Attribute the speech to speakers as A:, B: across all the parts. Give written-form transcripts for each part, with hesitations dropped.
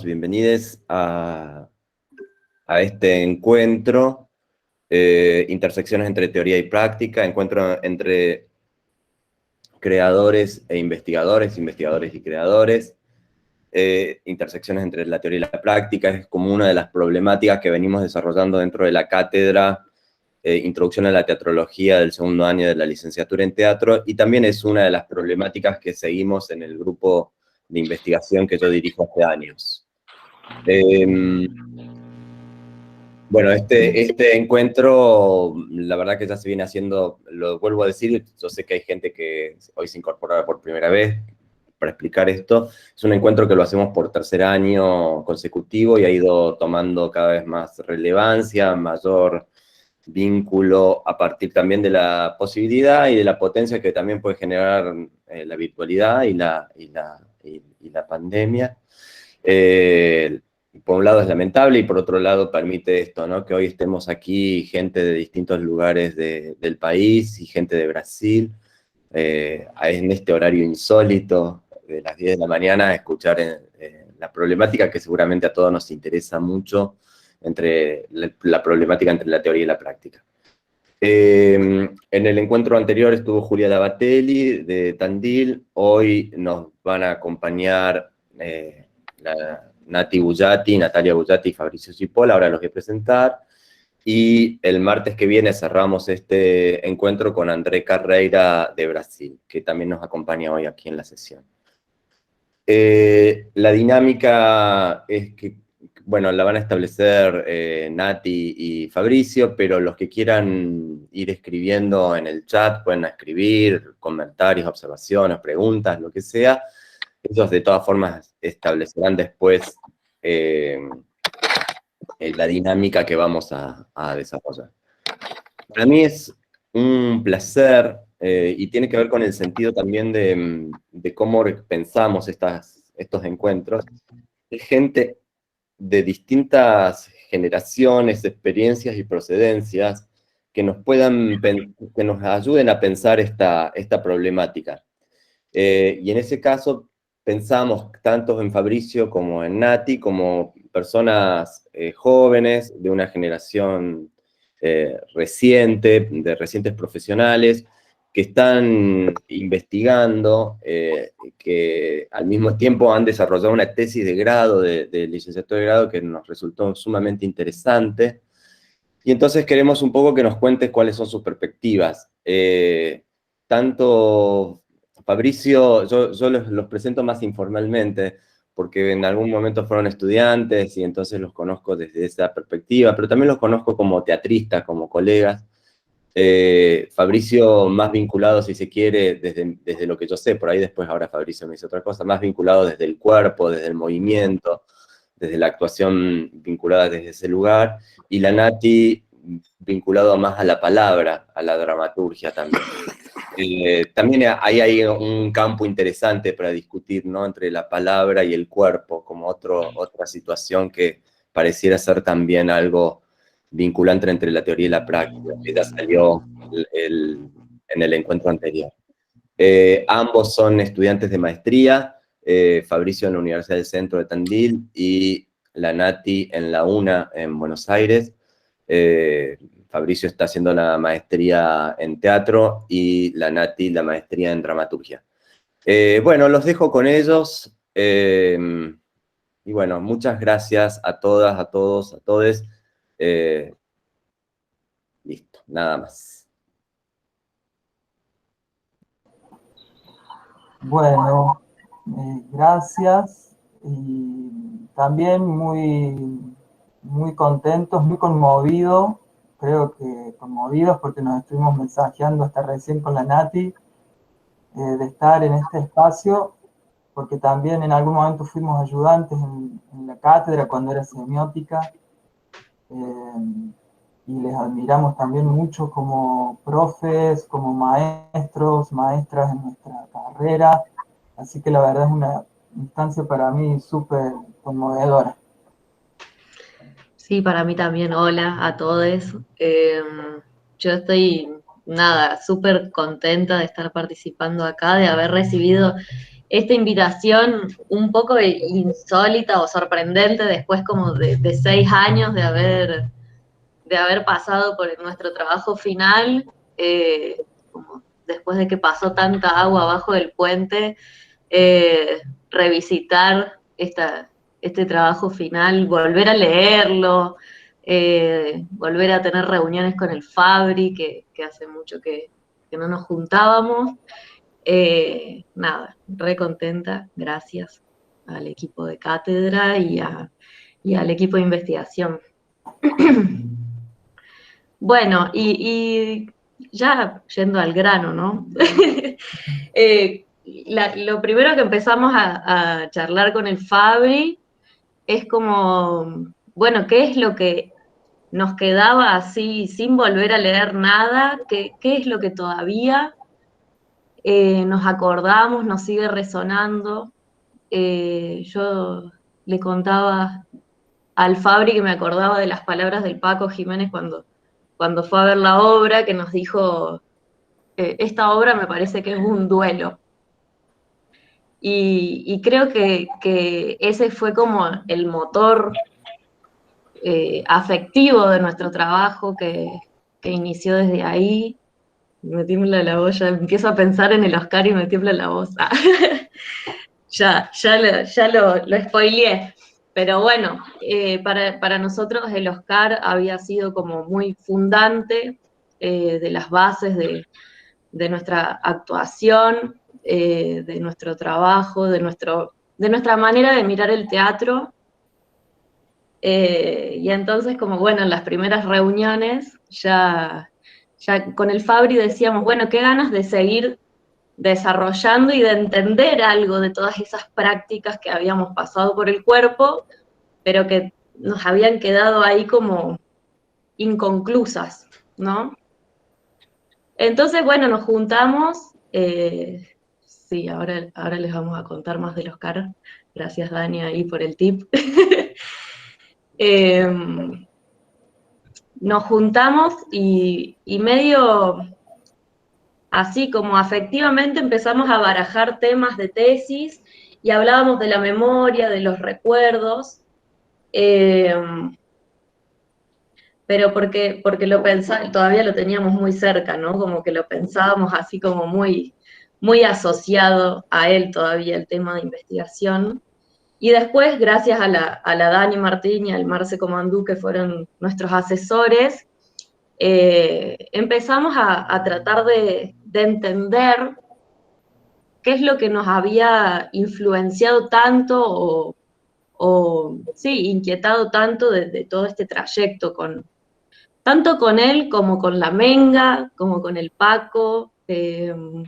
A: bienvenidos a este encuentro, intersecciones entre teoría y práctica, encuentro entre creadores e investigadores, investigadores y creadores, intersecciones entre la teoría y la práctica, es como una de las problemáticas que venimos desarrollando dentro de la cátedra, Introducción a la Teatrología del segundo año de la licenciatura en teatro, y también es una de las problemáticas que seguimos en el grupo de investigación que yo dirijo hace años. Bueno, este encuentro, la verdad que ya se viene haciendo, lo vuelvo a decir, yo sé que hay gente que hoy se incorpora por primera vez para explicar esto. Es un encuentro que lo hacemos por tercer año consecutivo y ha ido tomando cada vez más relevancia, mayor vínculo a partir también de la posibilidad y de la potencia que también puede generar la virtualidad y la pandemia. Por un lado es lamentable y por otro lado permite esto, ¿no? Que hoy estemos aquí gente de distintos lugares del país y gente de Brasil, en este horario insólito de las 10 de la mañana, escuchar la problemática que seguramente a todos nos interesa mucho, entre la problemática entre la teoría y la práctica. En el encuentro anterior estuvo Julia Dabatelli de Tandil, hoy nos van a acompañar Natalia Bullati y Fabricio Cipolla, ahora los voy a presentar, y el martes que viene cerramos este encuentro con André Carreira de Brasil, que también nos acompaña hoy aquí en la sesión. La dinámica es que, bueno, la van a establecer Nati y Fabricio, pero los que quieran ir escribiendo en el chat pueden escribir comentarios, observaciones, preguntas, lo que sea. Ellos de todas formas establecerán después la dinámica que vamos a desarrollar. Para mí es un placer y tiene que ver con el sentido también de cómo pensamos estos encuentros. De gente de distintas generaciones, experiencias y procedencias que que nos ayuden a pensar esta problemática. Y en ese caso pensamos tanto en Fabricio como en Nati, como personas jóvenes de una generación reciente, de recientes profesionales, que están investigando, que al mismo tiempo han desarrollado una tesis de grado, de licenciatura de grado, que nos resultó sumamente interesante. Y entonces queremos un poco que nos cuentes cuáles son sus perspectivas. Tanto Fabricio, yo los presento más informalmente, porque en algún momento fueron estudiantes y entonces los conozco desde esa perspectiva, pero también los conozco como teatristas, como colegas. Fabricio más vinculado, si se quiere, desde lo que yo sé, por ahí después ahora Fabricio me dice otra cosa, más vinculado desde el cuerpo, desde el movimiento, desde la actuación vinculada desde ese lugar, y la Nati vinculado más a la palabra, a la dramaturgia también. También hay un campo interesante para discutir, ¿no? Entre la palabra y el cuerpo, como otra situación que pareciera ser también algo vinculante entre la teoría y la práctica, que ya salió en el encuentro anterior. Ambos son estudiantes de maestría, Fabricio en la Universidad del Centro de Tandil y la Nati en la UNA en Buenos Aires. Fabricio está haciendo la maestría en teatro y la Nati la maestría en dramaturgia. Bueno, los dejo con ellos. Y bueno, muchas gracias a todas, a todos, a todes. Listo, nada más.
B: Bueno, gracias y también muy contentos, muy conmovidos, creo que conmovidos porque nos estuvimos mensajeando hasta recién con la Nati, de estar en este espacio, porque también en algún momento fuimos ayudantes en la cátedra cuando era semiótica, y les admiramos también mucho como profes, como maestros, maestras en nuestra carrera, así que la verdad es una instancia para mí súper conmovedora.
C: Sí, para mí también, hola a todos. Yo estoy, nada, súper contenta de estar participando acá, de haber recibido esta invitación un poco insólita o sorprendente después como de 6 años de haber pasado por nuestro trabajo final, como después de que pasó tanta agua abajo del puente, revisitar este trabajo final, volver a leerlo, volver a tener reuniones con el Fabri, que hace mucho que no nos juntábamos. Nada, re contenta, gracias al equipo de cátedra y al equipo de investigación. Bueno, y ya yendo al grano, ¿no? Lo primero que empezamos a charlar con el Fabri es como, bueno, ¿qué es lo que nos quedaba así sin volver a leer nada? ¿Qué es lo que todavía nos acordamos, nos sigue resonando? Yo le contaba al Fabri que me acordaba de las palabras del Paco Jiménez cuando fue a ver la obra, que nos dijo, esta obra me parece que es un duelo. Y creo que ese fue como el motor afectivo de nuestro trabajo que inició desde ahí. Me tiembla la voz, ya empiezo a pensar en el Oscar y me tiembla la voz. Ya lo spoileé. Pero bueno, para nosotros el Oscar había sido como muy fundante de las bases de nuestra actuación, de nuestro trabajo, de nuestra manera de mirar el teatro. Y entonces, como bueno, en las primeras reuniones ya con el Fabri decíamos, bueno, qué ganas de seguir desarrollando y de entender algo de todas esas prácticas que habíamos pasado por el cuerpo, pero que nos habían quedado ahí como inconclusas, ¿no? Entonces, bueno, nos juntamos, sí, ahora les vamos a contar más del Oscar, gracias Dani ahí por el tip. Nos juntamos y medio así como afectivamente empezamos a barajar temas de tesis y hablábamos de la memoria, de los recuerdos, pero porque lo pensábamos, todavía lo teníamos muy cerca, ¿no? Como que lo pensábamos así como muy, muy asociado a él todavía el tema de investigación. Y después, gracias a la Dani Martín y al Marce Comandú, que fueron nuestros asesores, empezamos a tratar de entender qué es lo que nos había influenciado tanto sí, inquietado tanto de todo este trayecto, tanto con él como con la Menga, como con el Paco, de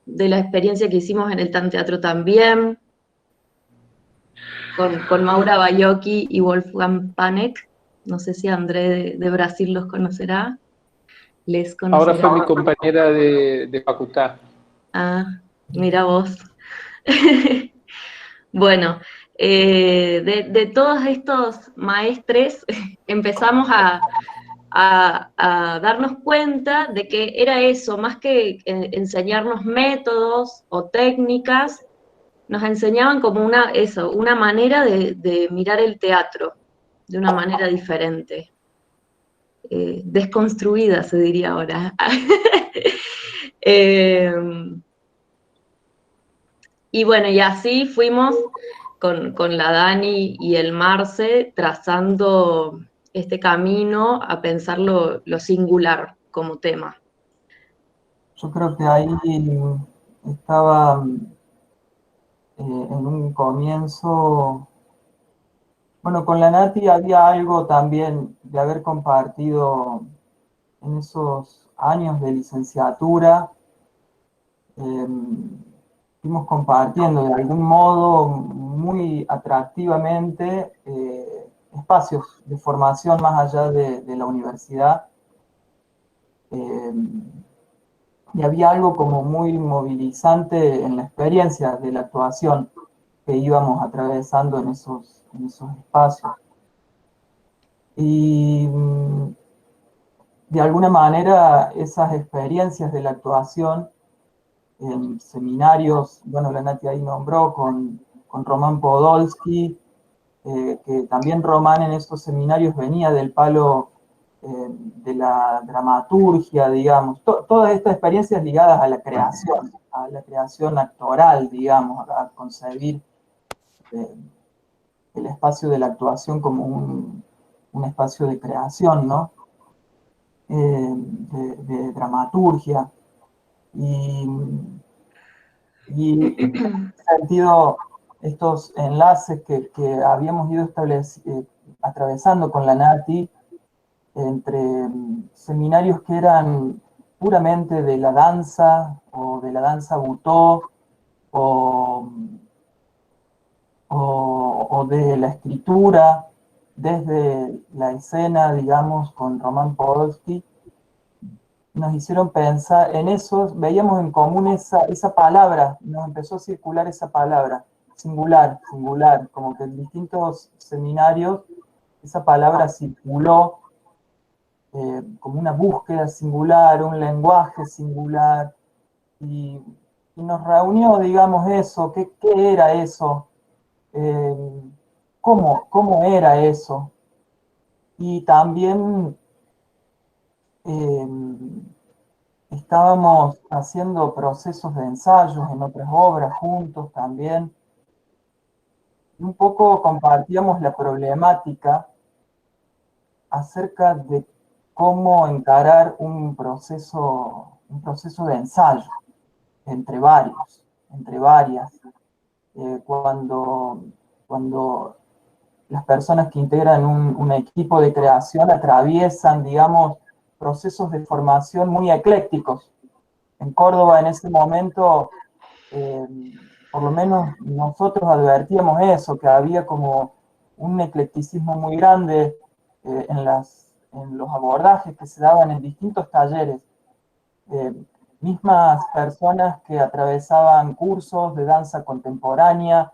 C: la experiencia que hicimos en el TAN Teatro también, con Maura Baiocchi y Wolfgang Panek. No sé si André de Brasil los conocerá. Les conocerá.
D: Ahora fue mi compañera de facultad.
C: Ah, mira vos. Bueno, de todos estos maestres empezamos a darnos cuenta de que era eso, más que enseñarnos métodos o técnicas, nos enseñaban como una manera de mirar el teatro de una manera diferente. Desconstruida, se diría ahora. Y bueno, y así fuimos con la Dani y el Marce trazando este camino a pensar lo singular como tema.
B: Yo creo que ahí estaba en un comienzo, bueno, con la Nati había algo también de haber compartido en esos años de licenciatura, fuimos compartiendo de algún modo muy atractivamente espacios de formación más allá de la universidad. Y había algo como muy movilizante en la experiencia de la actuación que íbamos atravesando en esos espacios. Y de alguna manera esas experiencias de la actuación en seminarios, bueno, la Nati ahí nombró, con Román Podolsky, que también Román en estos seminarios venía del palo de la dramaturgia, digamos, todas estas experiencias ligadas a la creación actoral, digamos, a concebir el espacio de la actuación como un espacio de creación, ¿no? De dramaturgia. Y en ese sentido, estos enlaces que habíamos ido atravesando con la Nati, entre seminarios que eran puramente de la danza, o de la danza butó, o de la escritura, desde la escena, digamos, con Román Podolsky, nos hicieron pensar en eso, veíamos en común esa palabra, nos empezó a circular esa palabra, singular, singular, como que en distintos seminarios esa palabra circuló como una búsqueda singular, un lenguaje singular, y nos reunió, digamos, eso, ¿qué era eso? ¿Cómo era eso? Y también estábamos haciendo procesos de ensayos en otras obras juntos también. Un poco compartíamos la problemática acerca de cómo encarar un proceso de ensayo entre varias. Cuando las personas que integran un equipo de creación atraviesan, digamos, procesos de formación muy eclécticos. En Córdoba en ese momento, por lo menos nosotros advertíamos eso, que había como un eclecticismo muy grande en los abordajes que se daban en distintos talleres. Mismas personas que atravesaban cursos de danza contemporánea,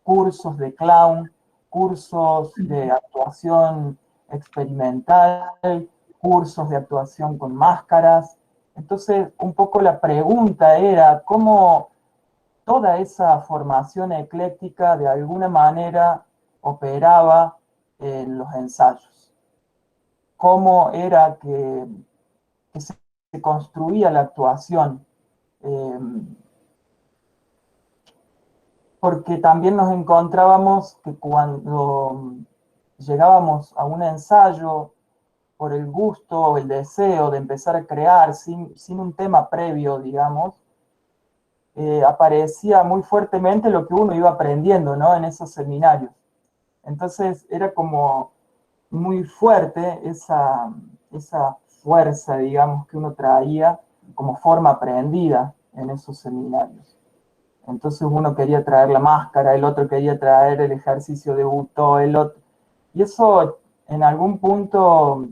B: cursos de clown, cursos de actuación experimental, cursos de actuación con máscaras. Entonces, un poco la pregunta era cómo toda esa formación ecléctica de alguna manera operaba en los ensayos. Cómo era que se construía la actuación. Porque también nos encontrábamos que cuando llegábamos a un ensayo por el gusto o el deseo de empezar a crear sin un tema previo, digamos, aparecía muy fuertemente lo que uno iba aprendiendo, ¿no? En esos seminarios. Entonces era como muy fuerte esa fuerza, digamos, que uno traía como forma aprendida en esos seminarios. Entonces uno quería traer la máscara, el otro quería traer el ejercicio de Butó, el otro. Y eso en algún punto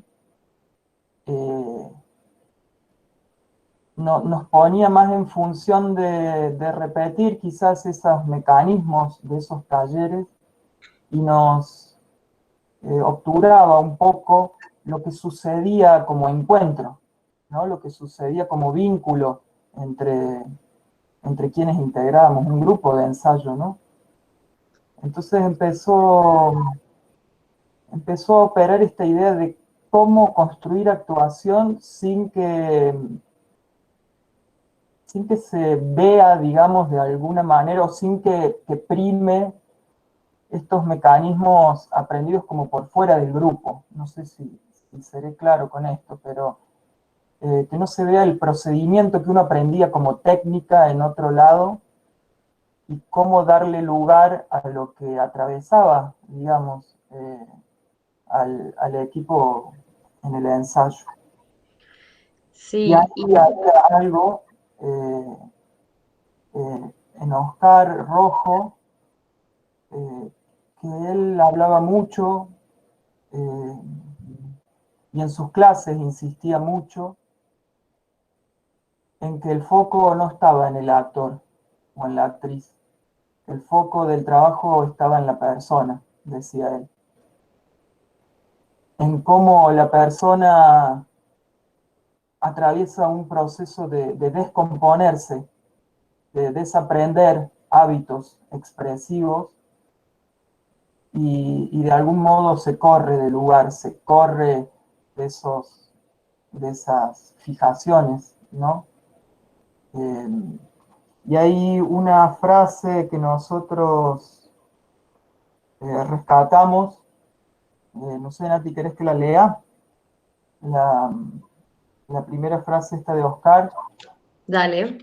B: nos ponía más en función de repetir quizás esos mecanismos de esos talleres y nos obturaba un poco lo que sucedía como encuentro, ¿no? Lo que sucedía como vínculo entre quienes integrábamos un grupo de ensayo, ¿no? Entonces empezó a operar esta idea de cómo construir actuación sin que se vea, digamos, de alguna manera, o sin que prime estos mecanismos aprendidos como por fuera del grupo. No sé si seré claro con esto, pero que no se vea el procedimiento que uno aprendía como técnica en otro lado y cómo darle lugar a lo que atravesaba, digamos, al equipo en el ensayo.
C: Sí.
B: Y ahí había algo en Oscar Rojo, que él hablaba mucho y en sus clases insistía mucho en que el foco no estaba en el actor o en la actriz, el foco del trabajo estaba en la persona, decía él. En cómo la persona atraviesa un proceso de descomponerse desaprender hábitos expresivos y de algún modo se corre del lugar, se corre de esas fijaciones, ¿no? Y hay una frase que nosotros rescatamos, no sé, Nati, ¿querés que la lea? La primera frase esta de Oscar,
C: Dale.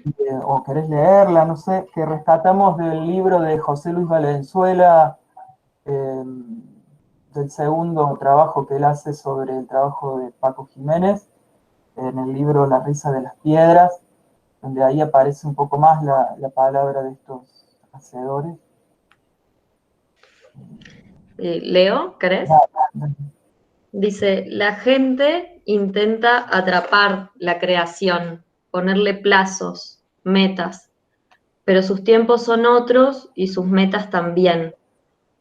B: o querés leerla, no sé, que rescatamos del libro de José Luis Valenzuela, del segundo trabajo que él hace sobre el trabajo de Paco Jiménez, en el libro La risa de las piedras, donde ahí aparece un poco más la palabra de estos hacedores.
C: Leo, ¿querés? Dice, la gente intenta atrapar la creación, ponerle plazos, metas, pero sus tiempos son otros y sus metas también.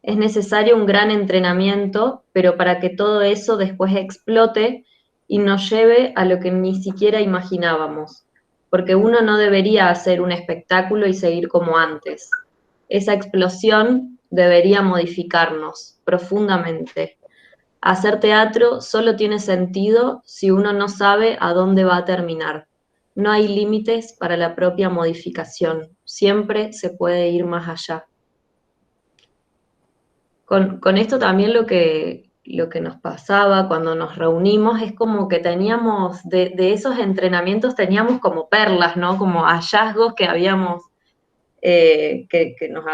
C: Es necesario un gran entrenamiento, pero para que todo eso después explote y nos lleve a lo que ni siquiera imaginábamos, porque uno no debería hacer un espectáculo y seguir como antes. Esa explosión debería modificarnos profundamente. Hacer teatro solo tiene sentido si uno no sabe a dónde va a terminar. No hay límites para la propia modificación. Siempre se puede ir más allá. Con esto también lo que nos pasaba cuando nos reunimos es como que teníamos, de esos entrenamientos teníamos como perlas, ¿no? Como hallazgos que habíamos, que nos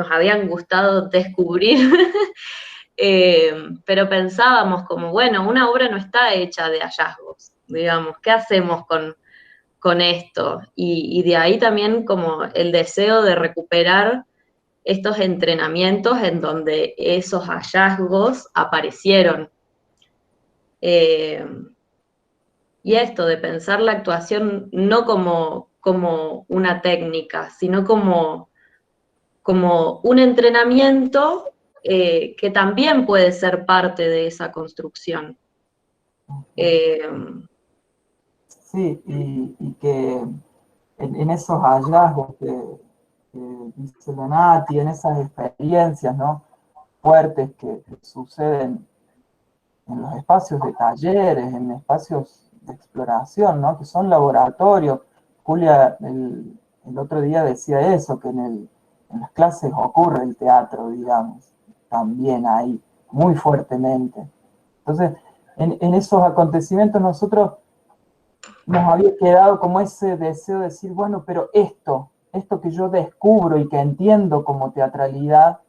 C: habían gustado descubrir. Pero pensábamos como, bueno, una obra no está hecha de hallazgos, digamos, ¿qué hacemos con esto? Y de ahí también como el deseo de recuperar estos entrenamientos en donde esos hallazgos aparecieron. Y esto de pensar la actuación no como una técnica, sino como un entrenamiento que también puede ser parte de esa construcción.
B: Sí, y que en esos hallazgos que dice la Nati, en esas experiencias, ¿no?, fuertes que suceden en los espacios de talleres, en espacios de exploración, ¿no?, que son laboratorios. Julia el otro día decía eso, que en las clases ocurre el teatro, digamos, también ahí, muy fuertemente. Entonces, en esos acontecimientos nosotros nos había quedado como ese deseo de decir, bueno, pero esto que yo descubro y que entiendo como teatralidad,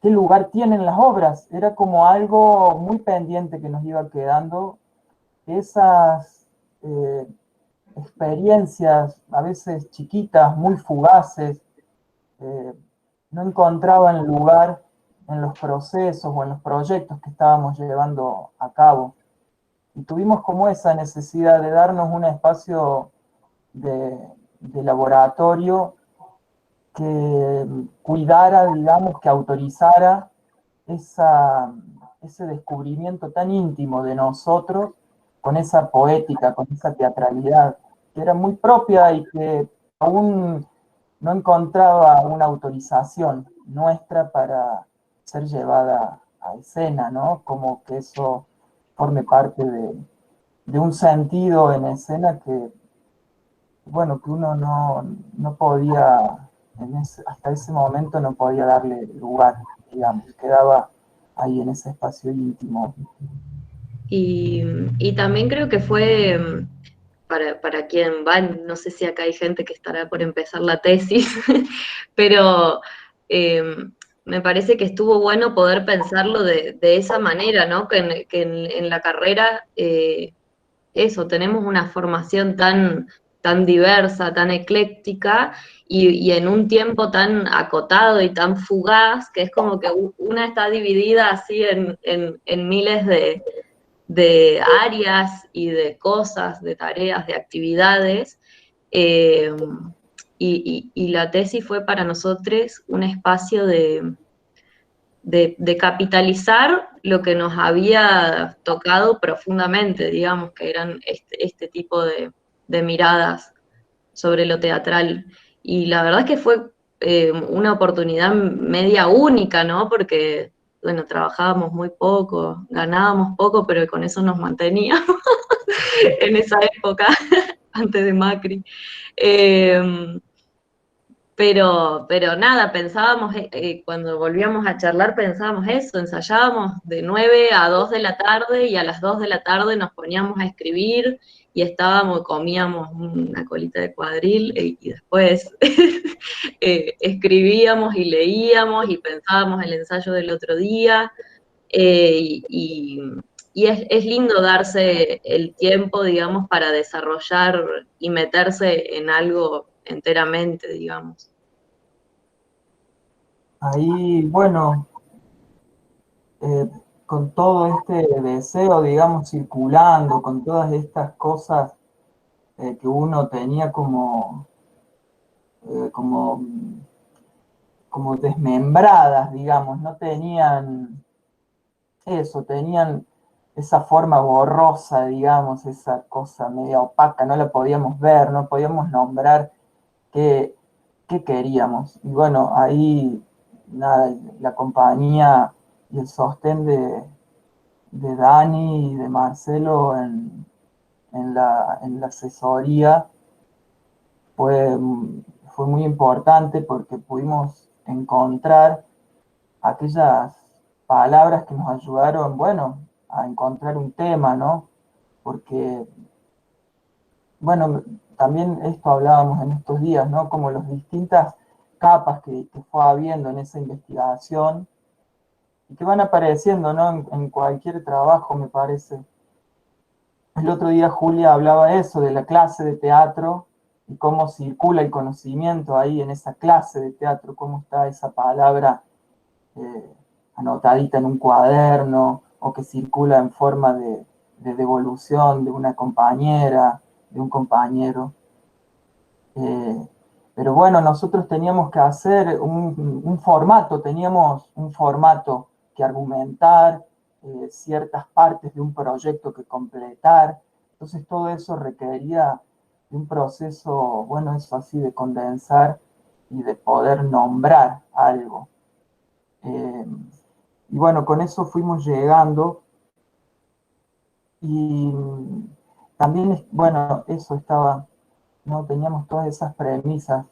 B: ¿qué lugar tienen las obras? Era como algo muy pendiente que nos iba quedando. Esas experiencias, a veces chiquitas, muy fugaces, no encontraban lugar en los procesos o en los proyectos que estábamos llevando a cabo. Y tuvimos como esa necesidad de darnos un espacio de laboratorio que cuidara, digamos, que autorizara ese descubrimiento tan íntimo de nosotros, con esa poética, con esa teatralidad, que era muy propia y que aún no encontraba una autorización nuestra para ser llevada a escena, ¿no? Como que eso forme parte de un sentido en escena que, bueno, que uno no podía, hasta ese momento no podía darle lugar, digamos, quedaba ahí en ese espacio íntimo.
C: Y también creo que fue, para quien va, no sé si acá hay gente que estará por empezar la tesis, pero me parece que estuvo bueno poder pensarlo de esa manera, ¿no? Que en la carrera, eso, tenemos una formación tan diversa, tan ecléctica, y en un tiempo tan acotado y tan fugaz, que es como que una está dividida así en miles de áreas y de cosas, de tareas, de actividades, y la tesis fue para nosotros un espacio de capitalizar lo que nos había tocado profundamente, digamos, que eran este tipo de miradas sobre lo teatral. Y la verdad es que fue una oportunidad media única, ¿no? Porque, bueno, trabajábamos muy poco, ganábamos poco, pero con eso nos manteníamos en esa época, antes de Macri. Pero nada, pensábamos, cuando volvíamos a charlar pensábamos eso, ensayábamos de 9 a 2 de la tarde y a las 2 de la tarde nos poníamos a escribir y comíamos una colita de cuadril y después escribíamos y leíamos y pensábamos el ensayo del otro día y es lindo darse el tiempo, digamos, para desarrollar y meterse en algo enteramente, digamos.
B: Ahí, bueno, con todo este deseo, digamos, circulando, con todas estas cosas que uno tenía como, como desmembradas, digamos, no tenían eso, tenían esa forma borrosa, digamos, esa cosa media opaca, no la podíamos ver, no podíamos nombrar qué queríamos. Y bueno, ahí, nada, la compañía y el sostén de Dani y de Marcelo en la asesoría fue muy importante porque pudimos encontrar aquellas palabras que nos ayudaron, bueno, a encontrar un tema, ¿no? Porque, bueno, también esto hablábamos en estos días, ¿no? Como las distintas capas que fue habiendo en esa investigación y que van apareciendo, ¿no? En cualquier trabajo, me parece. El otro día Julia hablaba eso, de la clase de teatro y cómo circula el conocimiento ahí en esa clase de teatro, cómo está esa palabra anotadita en un cuaderno o que circula en forma de devolución de una compañera, de un compañero. Pero bueno, nosotros teníamos que hacer un formato, teníamos un formato que argumentar, ciertas partes de un proyecto que completar. Entonces todo eso requería de un proceso, bueno, eso así, de condensar y de poder nombrar algo. Y bueno, con eso fuimos llegando y también, bueno, eso estaba, ¿no? Teníamos todas esas premisas.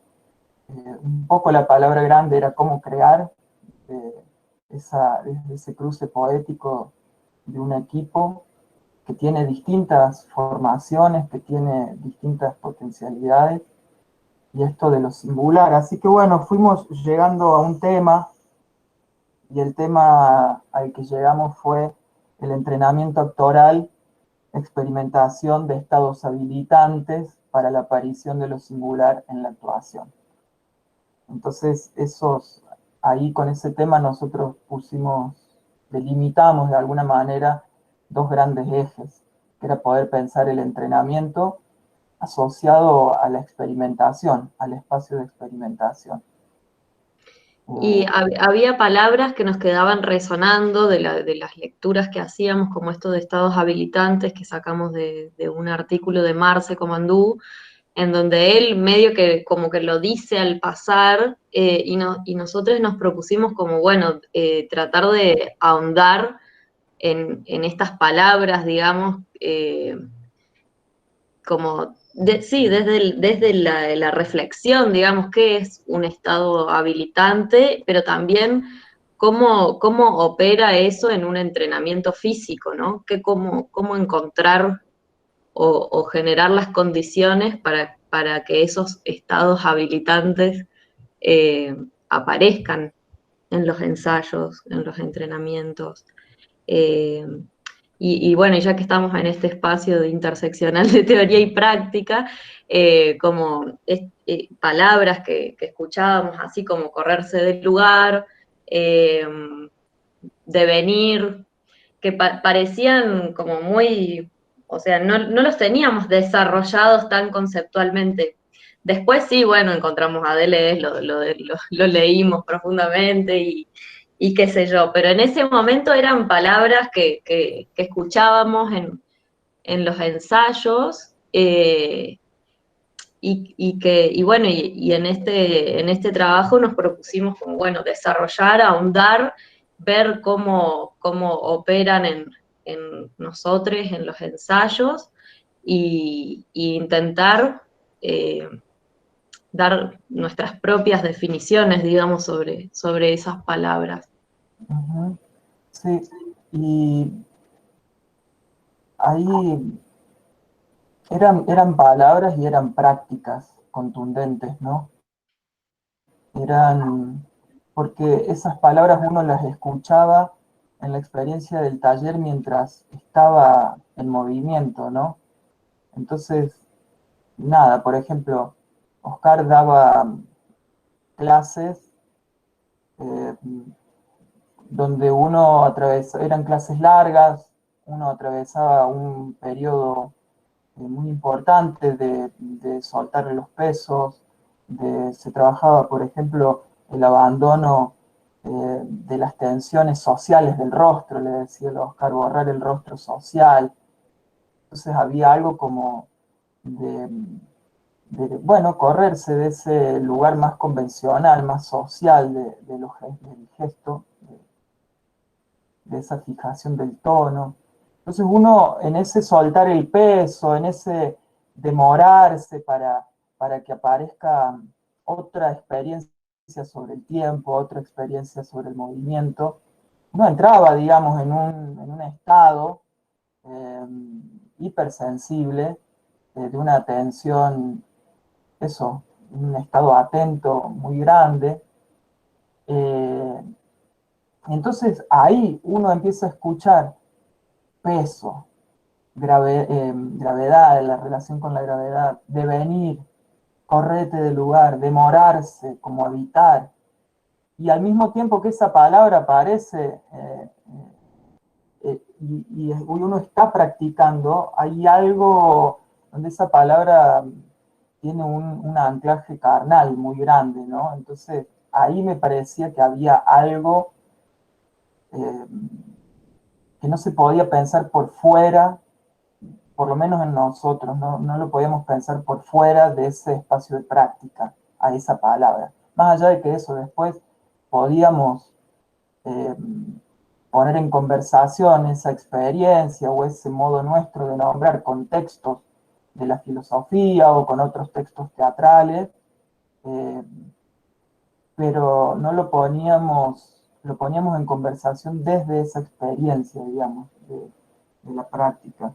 B: Un poco la palabra grande era cómo crear ese cruce poético de un equipo que tiene distintas formaciones, que tiene distintas potencialidades, y esto de lo singular. Así que bueno, fuimos llegando a un tema, y el tema al que llegamos fue el entrenamiento actoral, experimentación de estados habilitantes para la aparición de lo singular en la actuación. Entonces, ahí con ese tema nosotros delimitamos de alguna manera dos grandes ejes, que era poder pensar el entrenamiento asociado a la experimentación, al espacio de experimentación.
C: Y había palabras que nos quedaban resonando de las lecturas que hacíamos, como esto de estados habilitantes que sacamos de un artículo de Marce Comandú, en donde él medio que como que lo dice al pasar, y nosotros nos propusimos como, bueno, tratar de ahondar en estas palabras, digamos, como, sí, desde la reflexión, digamos, qué es un estado habilitante, pero también cómo opera eso en un entrenamiento físico, ¿no? Cómo encontrar o generar las condiciones para que esos estados habilitantes aparezcan en los ensayos, en los entrenamientos. Y bueno, ya que estamos en este espacio de interseccional de teoría y práctica, como palabras que escuchábamos, así como correrse del lugar, devenir, que parecían como muy, o sea, no los teníamos desarrollados tan conceptualmente. Después sí, bueno, encontramos a Deleuze, lo leímos profundamente y qué sé yo, pero en ese momento eran palabras que escuchábamos en los ensayos, y en este trabajo nos propusimos como, bueno, desarrollar, ahondar, ver cómo operan en nosotros, en los ensayos, y intentar dar nuestras propias definiciones, digamos, sobre esas palabras.
B: Ujú. Sí, y ahí eran palabras y eran prácticas contundentes, ¿no? Eran, porque esas palabras uno las escuchaba en la experiencia del taller mientras estaba en movimiento, ¿no? Entonces, nada, por ejemplo, Oscar daba clases eh, donde uno atravesaba, eran clases largas, uno atravesaba un periodo muy importante de soltar los pesos, se trabajaba, por ejemplo, el abandono de las tensiones sociales del rostro, le decía el Oscar, borrar el rostro social. Entonces había algo como de, bueno, correrse de ese lugar más convencional, más social del gesto, de esa fijación del tono. Entonces uno en ese soltar el peso, en ese demorarse para que aparezca otra experiencia sobre el tiempo, otra experiencia sobre el movimiento, uno entraba, digamos, en un estado eh, hipersensible, de una atención, eso, un estado atento muy grande. Eh, entonces ahí uno empieza a escuchar peso, gravedad, la relación con la gravedad, devenir, correte del lugar, demorarse, como habitar. Y al mismo tiempo que esa palabra aparece y uno está practicando, hay algo donde esa palabra tiene un anclaje carnal muy grande, ¿no? Entonces ahí me parecía que había algo eh, que no se podía pensar por fuera, por lo menos en nosotros, no lo podíamos pensar por fuera de ese espacio de práctica, a esa palabra. Más allá de que eso después podíamos eh, poner en conversación esa experiencia o ese modo nuestro de nombrar con textos de la filosofía o con otros textos teatrales, eh, pero no lo poníamos en conversación desde esa experiencia, digamos, de la práctica.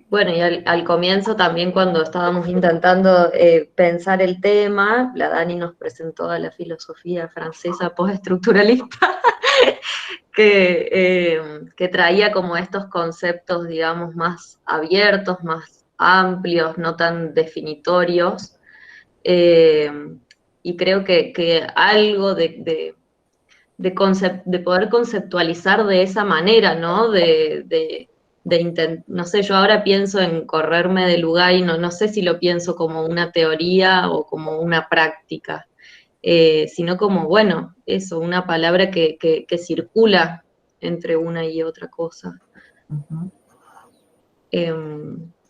C: Bueno, y al comienzo también cuando estábamos intentando pensar el tema, la Dani nos presentó a la filosofía francesa postestructuralista, que traía como estos conceptos, digamos, más abiertos, más amplios, no tan definitorios, eh, y creo que algo de poder conceptualizar de esa manera, ¿no? No sé, yo ahora pienso en correrme del lugar y no sé si lo pienso como una teoría o como una práctica, sino como, bueno, eso, una palabra que circula entre una y otra cosa.
B: Uh-huh.
C: Eh,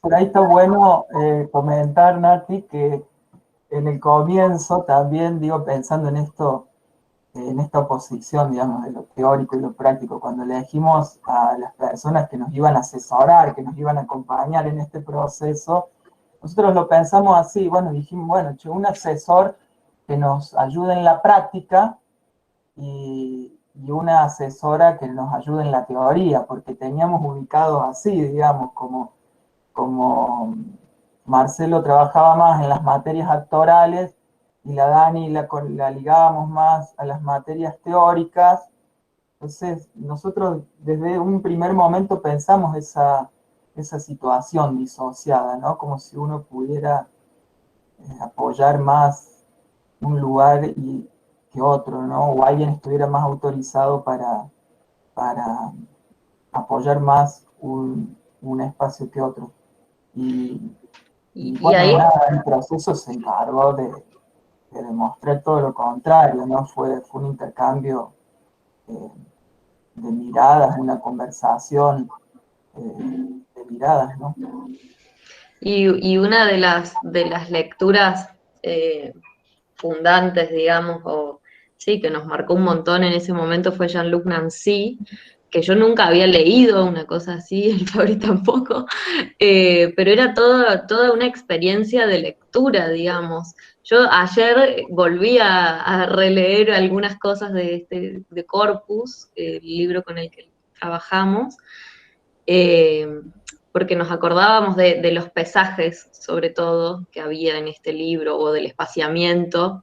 B: Por ahí está bueno comentar, Nati, que en el comienzo también, digo, pensando en esta oposición, digamos, de lo teórico y lo práctico, cuando elegimos a las personas que nos iban a asesorar, que nos iban a acompañar en este proceso, nosotros lo pensamos así, bueno, dijimos, bueno, un asesor que nos ayude en la práctica y una asesora que nos ayude en la teoría, porque teníamos ubicados así, digamos, como Marcelo trabajaba más en las materias actorales y la Dani la ligábamos más a las materias teóricas. Entonces, nosotros desde un primer momento pensamos esa situación disociada, ¿no? Como si uno pudiera apoyar más un lugar que otro, ¿no? O alguien estuviera más autorizado para apoyar más un espacio que otro. Y
C: y
B: bueno,
C: ahí,
B: nada, el proceso se encargó de demostrar todo lo contrario, ¿no? Fue un intercambio eh, de miradas, una conversación de miradas, ¿no?
C: Y una de las lecturas fundantes, digamos, o sí, que nos marcó un montón en ese momento fue Jean-Luc Nancy, que yo nunca había leído una cosa así, el Fabri tampoco, pero era toda una experiencia de lectura, digamos. Yo ayer volví a releer algunas cosas de Corpus, el libro con el que trabajamos, eh, porque nos acordábamos de los pesajes, sobre todo, que había en este libro, o del espaciamiento.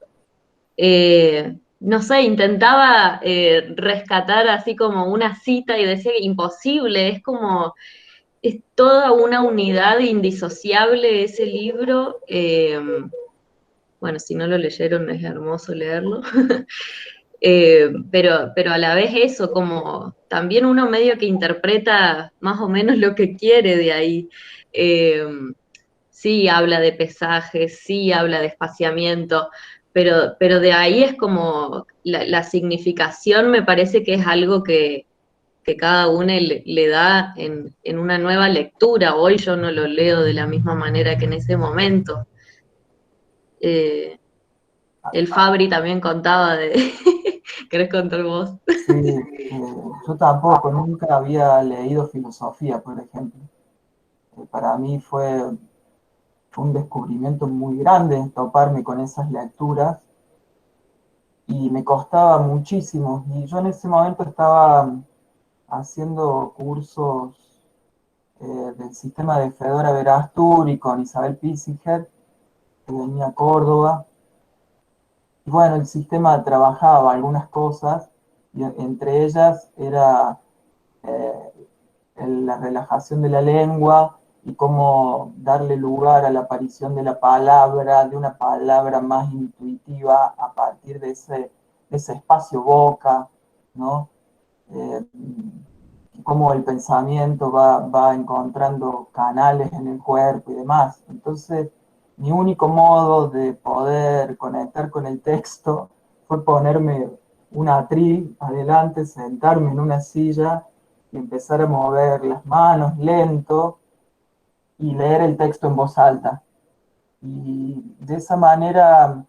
C: No sé, intentaba rescatar así como una cita y decía que imposible, es como, es toda una unidad indisociable ese libro. Bueno, si no lo leyeron, es hermoso leerlo. Pero a la vez eso, como también uno medio que interpreta más o menos lo que quiere de ahí. Eh, sí habla de pesajes, sí habla de espaciamiento, pero de ahí es como la significación me parece que es algo que cada uno le da en una nueva lectura. Hoy yo no lo leo de la misma manera que en ese momento. Eh, el Fabri también contaba de... ¿Querés contar vos?
B: Sí, yo tampoco, nunca había leído filosofía, por ejemplo. Para mí fue un descubrimiento muy grande toparme con esas lecturas y me costaba muchísimo. Y yo en ese momento estaba haciendo cursos del sistema de Fedora Verastur con Isabel Pisiger, que venía a Córdoba. Y bueno, el sistema trabajaba algunas cosas, y entre ellas era eh, la relajación de la lengua y cómo darle lugar a la aparición de la palabra, de una palabra más intuitiva a partir de ese espacio boca, ¿no? Eh, cómo el pensamiento va encontrando canales en el cuerpo y demás. Entonces, mi único modo de poder conectar con el texto fue ponerme un atril adelante, sentarme en una silla y empezar a mover las manos lento y leer el texto en voz alta. Y de esa manera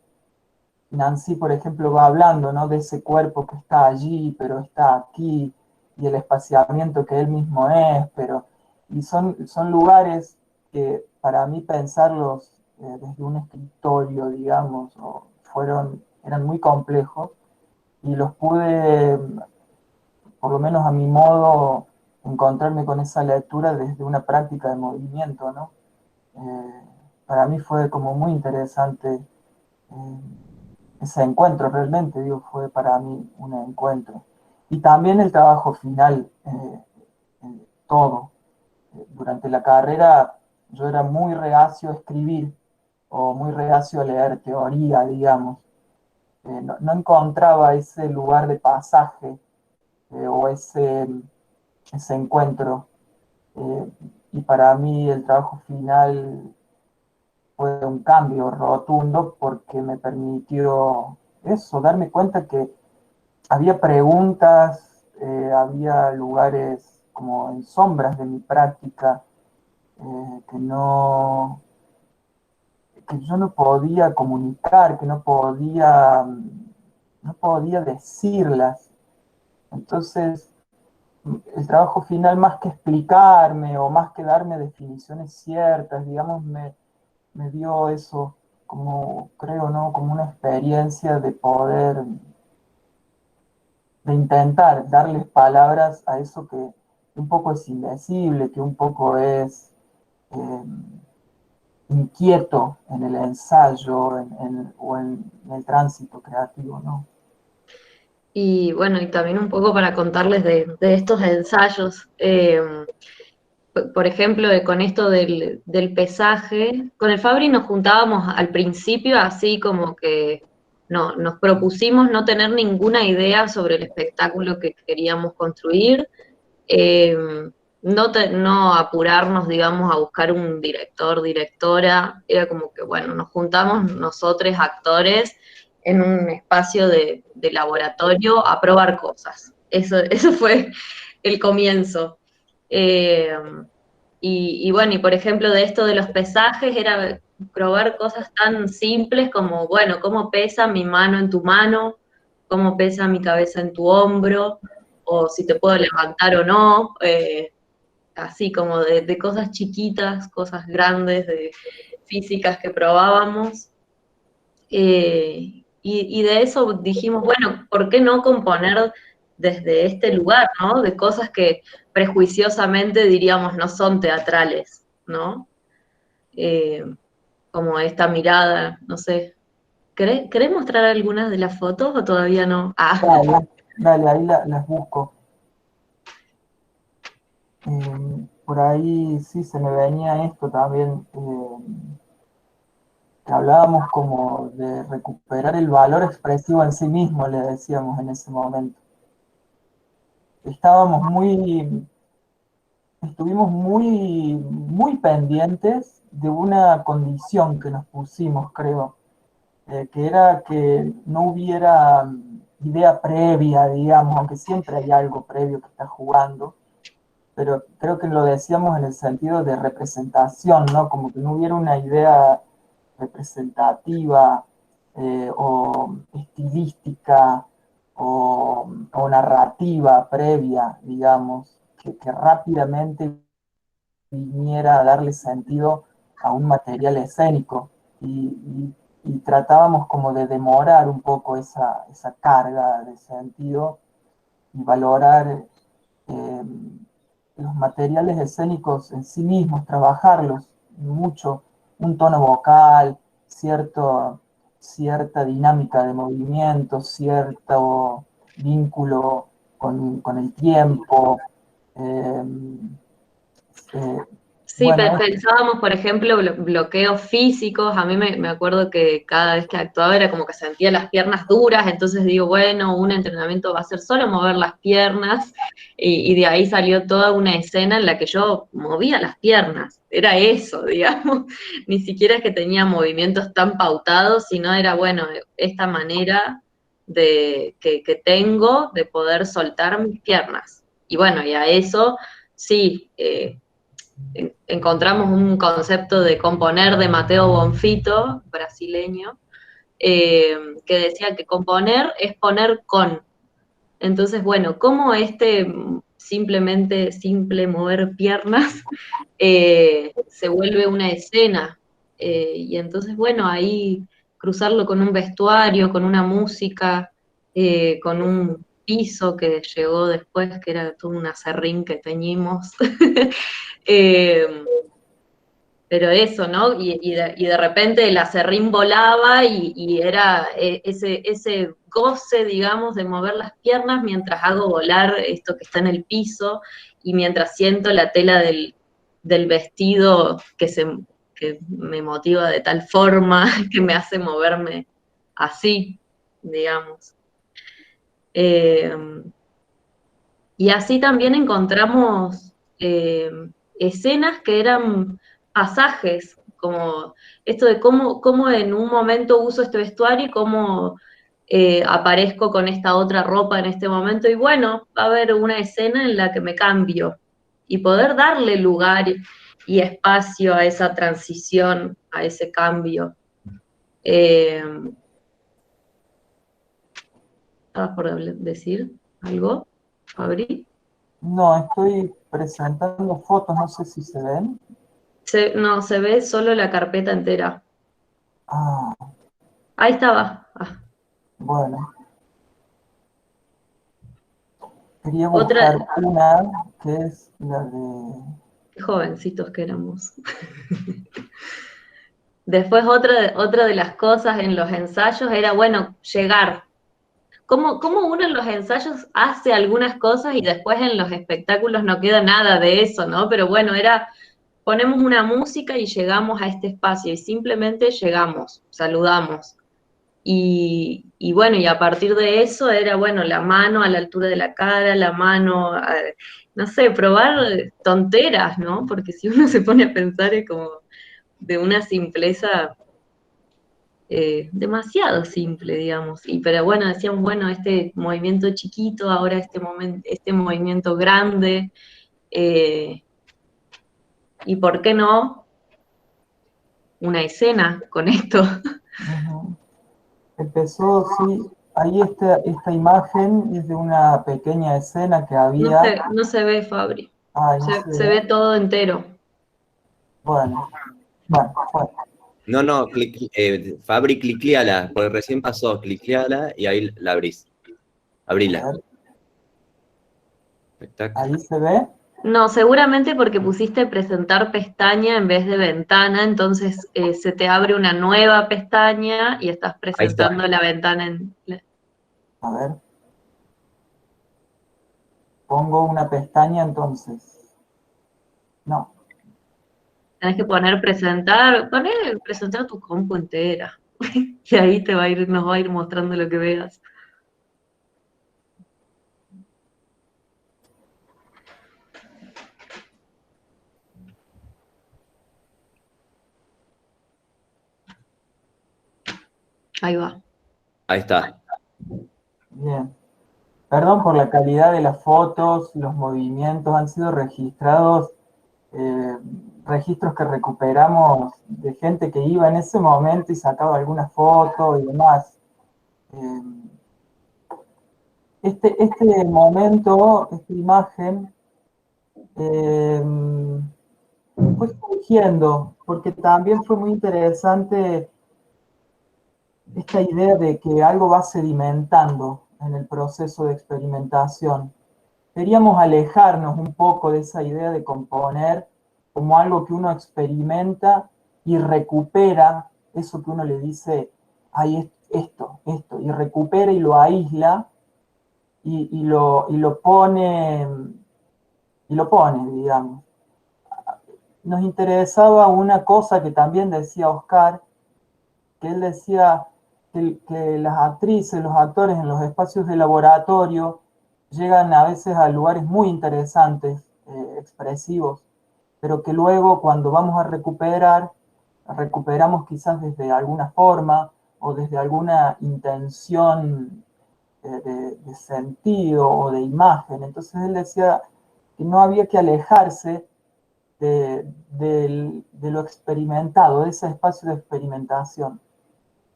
B: Nancy, por ejemplo, va hablando, ¿no? De ese cuerpo que está allí, pero está aquí, y el espaciamiento que él mismo es, pero... Y son lugares que para mí pensarlos desde un escritorio, digamos, eran muy complejos, y los pude, por lo menos a mi modo, encontrarme con esa lectura desde una práctica de movimiento, ¿no? Eh, para mí fue como muy interesante ese encuentro, realmente, digo, fue para mí un encuentro. Y también el trabajo final, todo. Durante la carrera yo era muy reacio a escribir o muy reacio a leer teoría, digamos. No encontraba ese lugar de pasaje o ese encuentro. Eh, y para mí el trabajo final fue un cambio rotundo porque me permitió eso, darme cuenta que había preguntas, había lugares como en sombras de mi práctica que yo no podía comunicar, que no podía decirlas. Entonces, el trabajo final, más que explicarme o más que darme definiciones ciertas, digamos, me dio eso como, creo, ¿no? Como una experiencia de poder, de intentar darles palabras a eso que un poco es indecible, que un poco es eh, inquieto en el ensayo o en el tránsito creativo, ¿no?
C: Y bueno, y también un poco para contarles de estos ensayos. Por ejemplo, con esto del pesaje, con el Fabri nos juntábamos al principio así como que no, nos propusimos no tener ninguna idea sobre el espectáculo que queríamos construir, eh, no apurarnos, digamos, a buscar un director, directora, era como que, bueno, nos juntamos nosotros actores en un espacio de laboratorio a probar cosas. Eso fue el comienzo. Eh, Y bueno, y por ejemplo, de esto de los pesajes, era probar cosas tan simples como, bueno, cómo pesa mi mano en tu mano, cómo pesa mi cabeza en tu hombro, o si te puedo levantar o no, así como de cosas chiquitas, cosas grandes, de físicas que probábamos. Y de eso dijimos, bueno, ¿por qué no componer desde este lugar, ¿no? De cosas que prejuiciosamente diríamos no son teatrales, ¿no? Eh, Como esta mirada, no sé. ¿Querés mostrar algunas de las fotos o todavía no? Ah,
B: Dale, dale, ahí las busco. Por ahí sí se me venía esto también, que hablábamos como de recuperar el valor expresivo en sí mismo, le decíamos en ese momento. Estábamos estuvimos muy pendientes de una condición que nos pusimos, creo, que era que no hubiera idea previa, digamos, aunque siempre hay algo previo que está jugando, pero creo que lo decíamos en el sentido de representación, ¿no? Como que no hubiera una idea representativa o estilística o narrativa previa, digamos, que rápidamente viniera a darle sentido a un material escénico y tratábamos como de demorar un poco esa carga de sentido y valorar eh, los materiales escénicos en sí mismos, trabajarlos mucho, un tono vocal, cierta dinámica de movimiento, cierto vínculo con el tiempo. Eh, eh,
C: sí,
B: bueno,
C: pensábamos, por ejemplo, bloqueos físicos. A mí me acuerdo que cada vez que actuaba era como que sentía las piernas duras, entonces digo, bueno, un entrenamiento va a ser solo mover las piernas, y de ahí salió toda una escena en la que yo movía las piernas. Era eso, digamos. Ni siquiera es que tenía movimientos tan pautados, sino era, bueno, esta manera que tengo de poder soltar mis piernas. Y bueno, y a eso sí. Encontramos un concepto de componer de Mateo Bonfito, brasileño, que decía que componer es poner con. Entonces, bueno, ¿cómo simplemente simple mover piernas se vuelve una escena? Y entonces, bueno, ahí cruzarlo con un vestuario, con una música, con un piso que llegó después, que era todo un acerrín que teñimos. Eh, pero eso, ¿no? Y de repente el acerrín volaba y era ese goce, digamos, de mover las piernas mientras hago volar esto que está en el piso y mientras siento la tela del vestido que me motiva de tal forma que me hace moverme así, digamos. Eh, y así también encontramos escenas que eran pasajes, como esto de cómo en un momento uso este vestuario y cómo aparezco con esta otra ropa en este momento. Y bueno, va a haber una escena en la que me cambio y poder darle lugar y espacio a esa transición, a ese cambio. ¿Estabas por decir algo, Fabri?
B: no, estoy presentando fotos, no sé si se ven.
C: No, se ve solo la carpeta entera.
B: Ah,
C: Ahí estaba. Ah,
B: bueno, quería
C: otra,
B: buscar una que es la de...
C: qué jovencitos que éramos. Después otra de las cosas en los ensayos era, bueno, llegar. ¿Cómo uno en los ensayos hace algunas cosas y después en los espectáculos no queda nada de eso, ¿no? Pero bueno, ponemos una música y llegamos a este espacio y simplemente llegamos, saludamos. Y bueno, y a partir de eso era, bueno, la mano a la altura de la cara, la mano, no sé, probar tonteras, ¿no? Porque si uno se pone a pensar es como de una simpleza demasiado simple, digamos. Pero bueno, decíamos, bueno, este movimiento chiquito, ahora este movimiento grande, eh, ¿y por qué no una escena con esto?
B: Ujú. Empezó, sí, ahí esta imagen es de una pequeña escena que había.
C: No se ve, Fabri.
B: Ay, no
C: Se
B: sé.
C: ve todo entero.
B: Bueno, bueno, bueno.
A: No, Fabri, clicleala, porque recién pasó, clicleala y ahí la abrís.
B: A
A: Abrila.
B: ver,
A: Tac.
B: ahí se ve.
C: No, seguramente porque pusiste presentar pestaña en vez de ventana, entonces se te abre una nueva pestaña y estás
A: Ahí está.
C: presentando la ventana en...
B: A ver. Pongo una pestaña entonces. No.
C: Tenés que poner presentar tu compu entera. Y ahí nos va a ir mostrando lo que veas. Ahí va.
A: Ahí está.
B: Bien. Perdón por la calidad de las fotos, los movimientos han sido registrados, eh, registros que recuperamos de gente que iba en ese momento y sacaba algunas fotos y demás. Eh, este momento, esta imagen, eh, fue surgiendo, porque también fue muy interesante esta idea de que algo va sedimentando en el proceso de experimentación. Queríamos alejarnos un poco de esa idea de componer como algo que uno experimenta y recupera eso que uno le dice, ay, esto, y recupera y lo aísla y lo pone, digamos. Nos interesaba una cosa que también decía Oscar, que él decía que las actrices, los actores en los espacios de laboratorio llegan a veces a lugares muy interesantes, expresivos, pero que luego cuando vamos a recuperamos quizás desde alguna forma o desde alguna intención de sentido o de imagen. Entonces él decía que no había que alejarse de lo experimentado, de ese espacio de experimentación.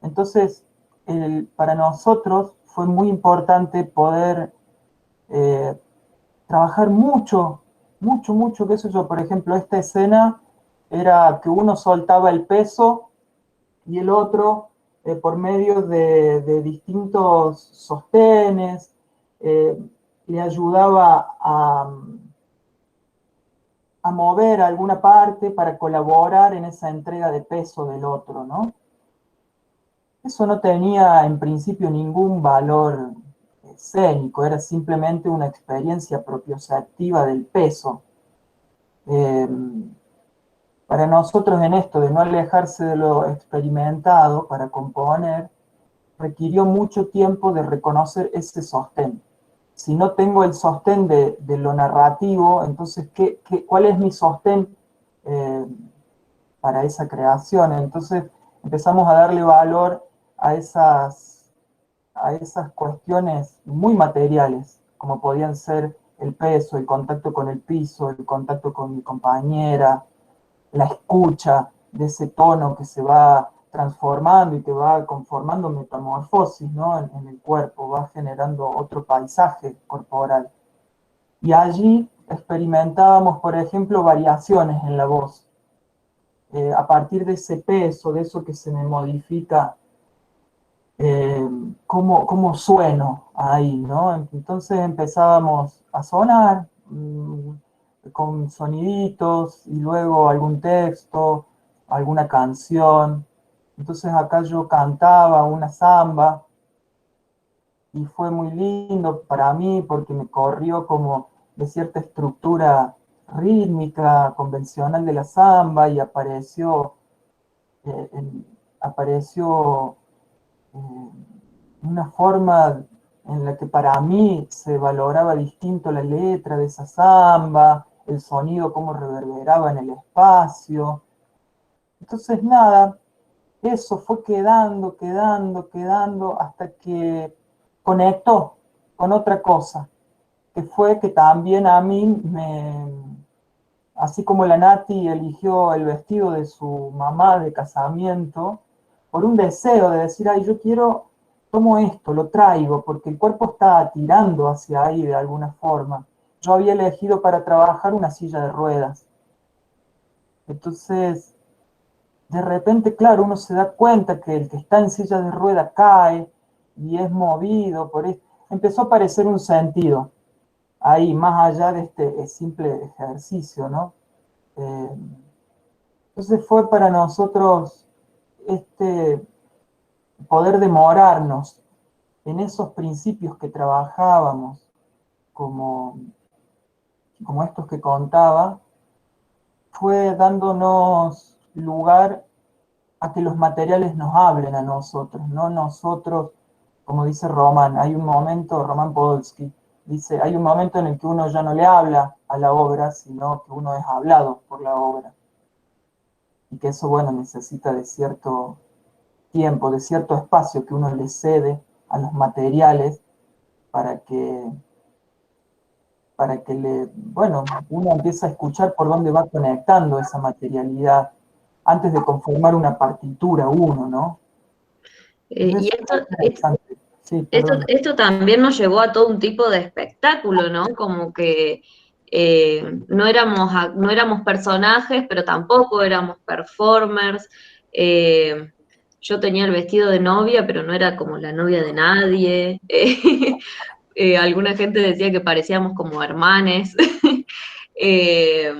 B: Entonces, para nosotros fue muy importante poder trabajar mucho, qué sé yo, por ejemplo, esta escena era que uno soltaba el peso y el otro, por medio de distintos sostenes, eh, le ayudaba a mover alguna parte para colaborar en esa entrega de peso del otro, ¿no? Eso no tenía en principio ningún valor escénico, era simplemente una experiencia propioceptiva del peso. Eh, para nosotros en esto de no alejarse de lo experimentado para componer, requirió mucho tiempo de reconocer ese sostén. Si no tengo el sostén de lo narrativo, entonces, ¿cuál es mi sostén eh, para esa creación? Entonces empezamos a darle valor a esas cuestiones muy materiales, como podían ser el peso, el contacto con el piso, el contacto con mi compañera, la escucha de ese tono que se va transformando y que va conformando metamorfosis, ¿no? En el cuerpo, va generando otro paisaje corporal. Y allí experimentábamos, por ejemplo, variaciones en la voz. A partir de ese peso, de eso que se me modifica, cómo sueno ahí, ¿no? Entonces empezábamos a sonar con soniditos y luego algún texto, alguna canción. Entonces acá yo cantaba una samba y fue muy lindo para mí porque me corrió como de cierta estructura rítmica, convencional de la samba y eh, apareció una forma en la que para mí se valoraba distinto la letra de esa samba, el sonido, cómo reverberaba en el espacio. Entonces, nada, eso fue quedando, hasta que conectó con otra cosa, que fue que también a mí así como la Nati eligió el vestido de su mamá de casamiento, por un deseo de decir, ay, yo quiero, tomo esto, lo traigo, porque el cuerpo está tirando hacia ahí de alguna forma. Yo había elegido para trabajar una silla de ruedas. Entonces, de repente, claro, uno se da cuenta que el que está en silla de ruedas cae y es movido por esto. Empezó a aparecer un sentido ahí, más allá de este simple ejercicio, ¿no? Entonces fue para nosotros poder demorarnos en esos principios que trabajábamos, como, como estos que contaba, fue dándonos lugar a que los materiales nos hablen a nosotros, no nosotros, como dice Román, hay un momento, Román Podolsky, dice, hay un momento en el que uno ya no le habla a la obra, sino que uno es hablado por la obra. Y que eso, bueno, necesita de cierto tiempo, de cierto espacio que uno le cede a los materiales para que bueno, uno empieza a escuchar por dónde va conectando esa materialidad antes de conformar una partitura uno, ¿no?
C: Y
B: Entonces, sí,
C: esto también nos llevó a todo un tipo de espectáculo, ¿no? Como que no éramos personajes, pero tampoco éramos performers. Yo tenía el vestido de novia, pero no era como la novia de nadie. Alguna gente decía que parecíamos como hermanes. Eh,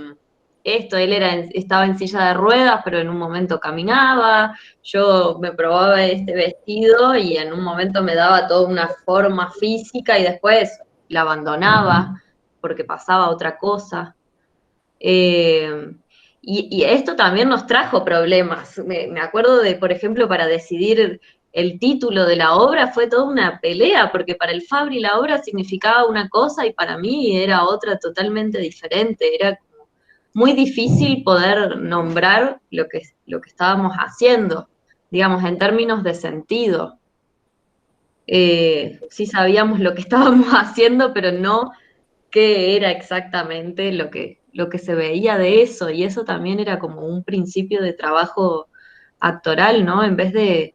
C: estaba en silla de ruedas, pero en un momento caminaba. Yo me probaba este vestido y en un momento me daba toda una forma física y después la abandonaba porque pasaba otra cosa. Y esto también nos trajo problemas. Me acuerdo de, por ejemplo, para decidir el título de la obra fue toda una pelea, porque para el Fabri la obra significaba una cosa y para mí era otra totalmente diferente. Era como muy difícil poder nombrar lo que estábamos haciendo, digamos, en términos de sentido. Sí sabíamos lo que estábamos haciendo, pero no qué era exactamente lo que se veía de eso, y eso también era como un principio de trabajo actoral, ¿no? En vez de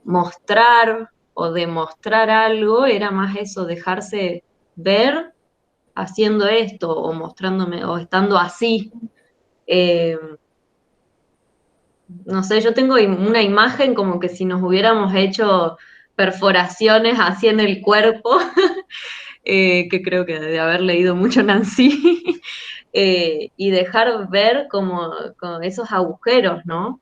C: mostrar o demostrar algo, era más eso, dejarse ver haciendo esto, o mostrándome, o estando así. Eh, no sé, yo tengo una imagen como que si nos hubiéramos hecho perforaciones así en el cuerpo, que creo que de haber leído mucho Nancy, y dejar ver como esos agujeros, ¿no?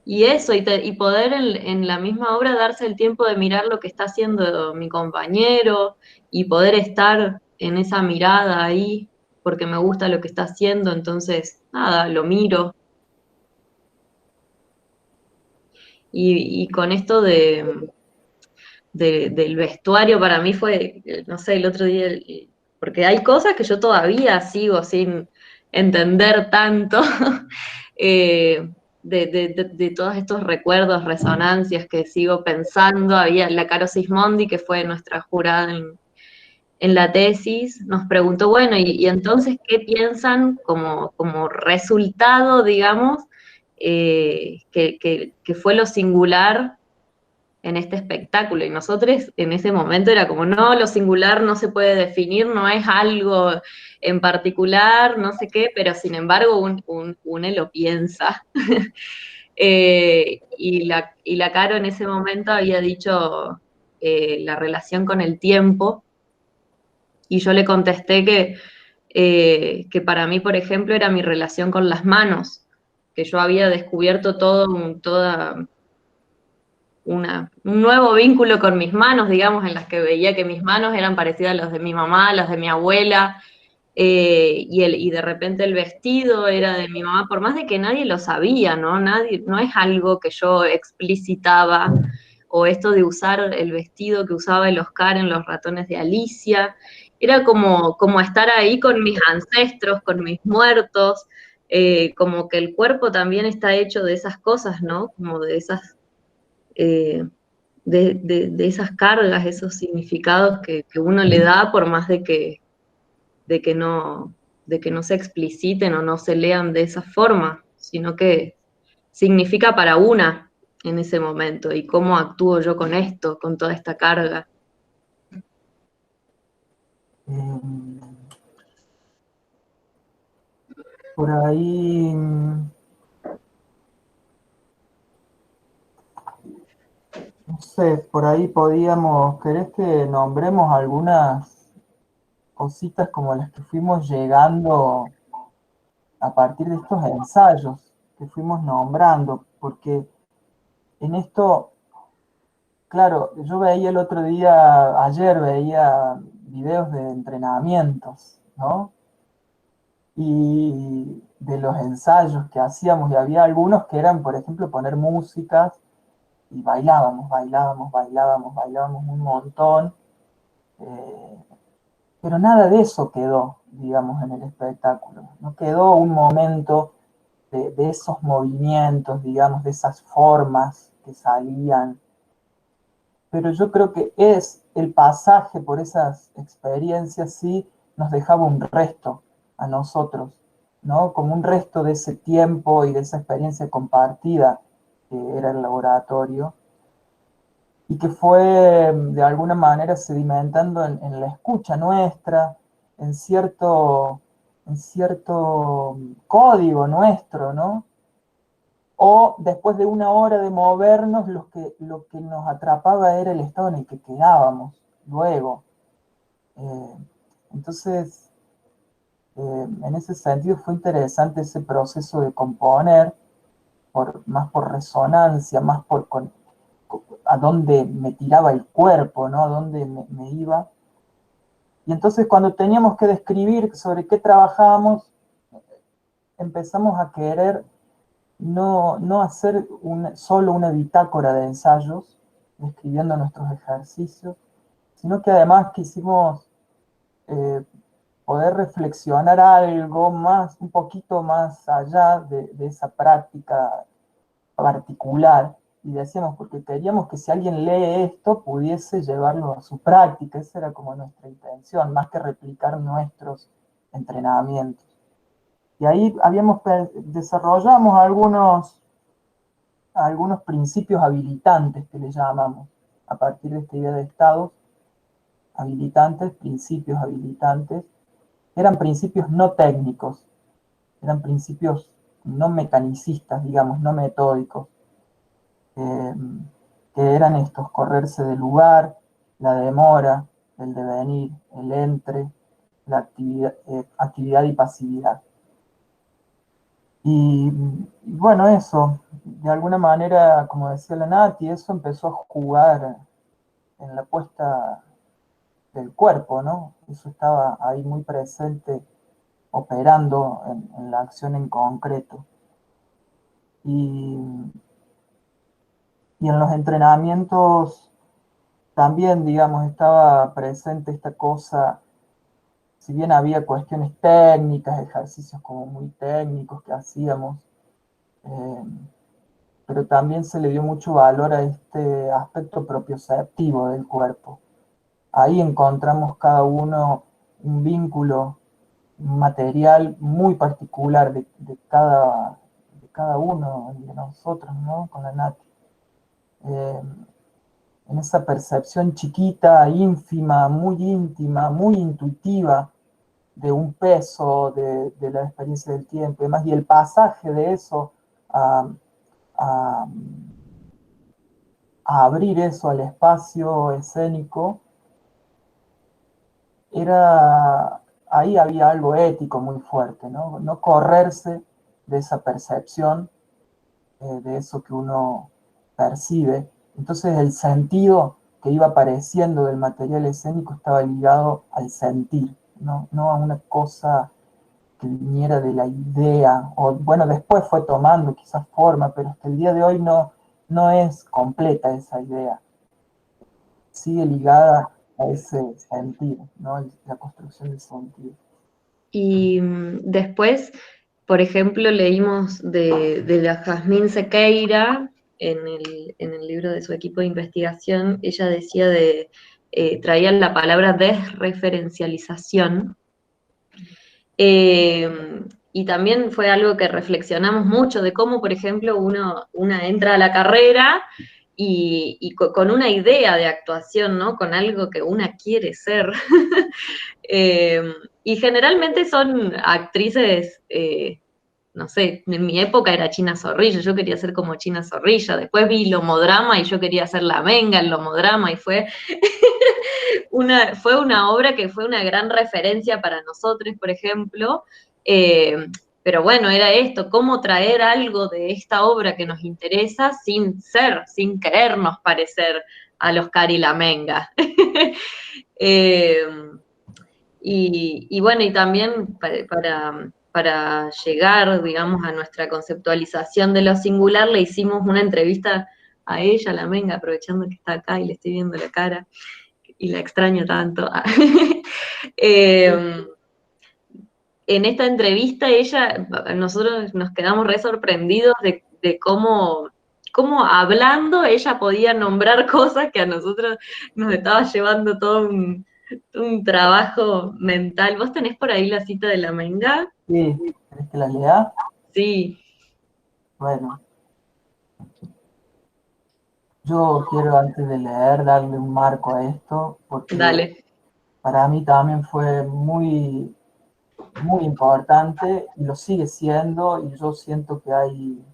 C: Y eso, y poder en la misma obra darse el tiempo de mirar lo que está haciendo mi compañero y poder estar en esa mirada ahí, porque me gusta lo que está haciendo, entonces, nada, lo miro. Y con esto del vestuario para mí fue, no sé, el otro día, porque hay cosas que yo todavía sigo sin entender tanto, de todos estos recuerdos, resonancias que sigo pensando. Había la Caro Sismondi, que fue nuestra jurada en la tesis, nos preguntó, bueno, y entonces, ¿qué piensan como resultado, digamos, que fue lo singular en este espectáculo? Y nosotros en ese momento era como, no, lo singular no se puede definir, no es algo en particular, no sé qué, pero sin embargo uno lo piensa. Y la Caro en ese momento había dicho la relación con el tiempo, y yo le contesté que para mí, por ejemplo, era mi relación con las manos, que yo había descubierto toda un nuevo vínculo con mis manos, digamos, en las que veía que mis manos eran parecidas a las de mi mamá, las de mi abuela, y de repente el vestido era de mi mamá, por más de que nadie lo sabía, ¿no? No es algo que yo explicitaba, o esto de usar el vestido que usaba el Oscar en Los ratones de Alicia, era como estar ahí con mis ancestros, con mis muertos, como que el cuerpo también está hecho de esas cosas, ¿no? Como de esas de esas cargas, esos significados que uno le da, por más de que de que no se expliciten o no se lean de esa forma, sino que significa para una en ese momento, y cómo actúo yo con esto, con toda esta carga.
B: Por ahí, no sé, por ahí ¿querés que nombremos algunas cositas como las que fuimos llegando a partir de estos ensayos que fuimos nombrando? Porque en esto, claro, yo veía el otro día, ayer veía videos de entrenamientos, ¿no? Y de los ensayos que hacíamos, y había algunos que eran, por ejemplo, poner músicas y bailábamos un montón, pero nada de eso quedó, digamos, en el espectáculo. No quedó un momento de esos movimientos, digamos, de esas formas que salían. Pero yo creo que es el pasaje por esas experiencias, sí, nos dejaba un resto a nosotros, ¿no? Como un resto de ese tiempo y de esa experiencia compartida que era el laboratorio, y que fue de alguna manera sedimentando en la escucha nuestra, en cierto código nuestro, ¿no? O después de una hora de movernos, lo que nos atrapaba era el estado en el que quedábamos luego. Eh, entonces, en ese sentido fue interesante ese proceso de componer, más por resonancia, más por a dónde me tiraba el cuerpo, ¿no? A dónde me iba. Y entonces cuando teníamos que describir sobre qué trabajábamos, empezamos a querer no hacer solo una bitácora de ensayos, describiendo nuestros ejercicios, sino que además quisimos poder reflexionar algo más, un poquito más allá de esa práctica particular, y decíamos, porque queríamos que si alguien lee esto pudiese llevarlo a su práctica. Esa era como nuestra intención, más que replicar nuestros entrenamientos. Y ahí desarrollamos algunos principios habilitantes que le llamamos, a partir de esta idea de estados habilitantes, principios habilitantes. Eran principios no técnicos, eran principios no mecanicistas, digamos, no metódicos, que eran estos: correrse del lugar, la demora, el devenir, el entre, la actividad y pasividad. Y bueno, eso, de alguna manera, como decía la Nati, eso empezó a jugar en la puesta del cuerpo, ¿no? Eso estaba ahí muy presente, operando en la acción en concreto. Y en los entrenamientos también, digamos, estaba presente esta cosa, si bien había cuestiones técnicas, ejercicios como muy técnicos que hacíamos, pero también se le dio mucho valor a este aspecto propioceptivo del cuerpo. Ahí encontramos cada uno un vínculo material muy particular de cada uno de nosotros, ¿no? Con la Nati. En esa percepción chiquita, ínfima, muy íntima, muy intuitiva de un peso, de la experiencia del tiempo, y además, y el pasaje de eso a abrir eso al espacio escénico, ahí había algo ético muy fuerte, ¿no? No correrse de esa percepción, de eso que uno percibe. Entonces el sentido que iba apareciendo del material escénico estaba ligado al sentir, no a una cosa que viniera de la idea, o bueno, después fue tomando quizás forma, pero hasta el día de hoy no es completa esa idea. Sigue ligada a ese sentido, ¿no? La construcción del sentido.
C: Y después, por ejemplo, leímos de la Jazmín Sequeira en el libro de su equipo de investigación. Ella decía traía la palabra desreferencialización, Y también fue algo que reflexionamos mucho de cómo, por ejemplo, una entra a la carrera y con una idea de actuación, ¿no? Con algo que una quiere ser. Y generalmente son actrices, no sé, en mi época era China Zorrilla, yo quería ser como China Zorrilla, después vi Lomodrama y yo quería ser la Menga en Lomodrama y fue fue una obra que fue una gran referencia para nosotros, por ejemplo, pero bueno, era esto, cómo traer algo de esta obra que nos interesa sin querernos parecer a los Cari la Menga. eh, y bueno, y también para llegar, digamos, a nuestra conceptualización de lo singular, le hicimos una entrevista a ella, la Menga, aprovechando que está acá y le estoy viendo la cara, y la extraño tanto. En esta entrevista nosotros nos quedamos re sorprendidos de cómo hablando ella podía nombrar cosas que a nosotros nos estaba llevando todo un trabajo mental. ¿Vos tenés por ahí la cita de la Menga?
B: Sí, ¿querés que la lea?
C: Sí,
B: Bueno, yo quiero antes de leer darle un marco a esto, porque
C: dale.
B: para mí también fue muy, muy importante y lo sigue siendo, y yo siento que hay,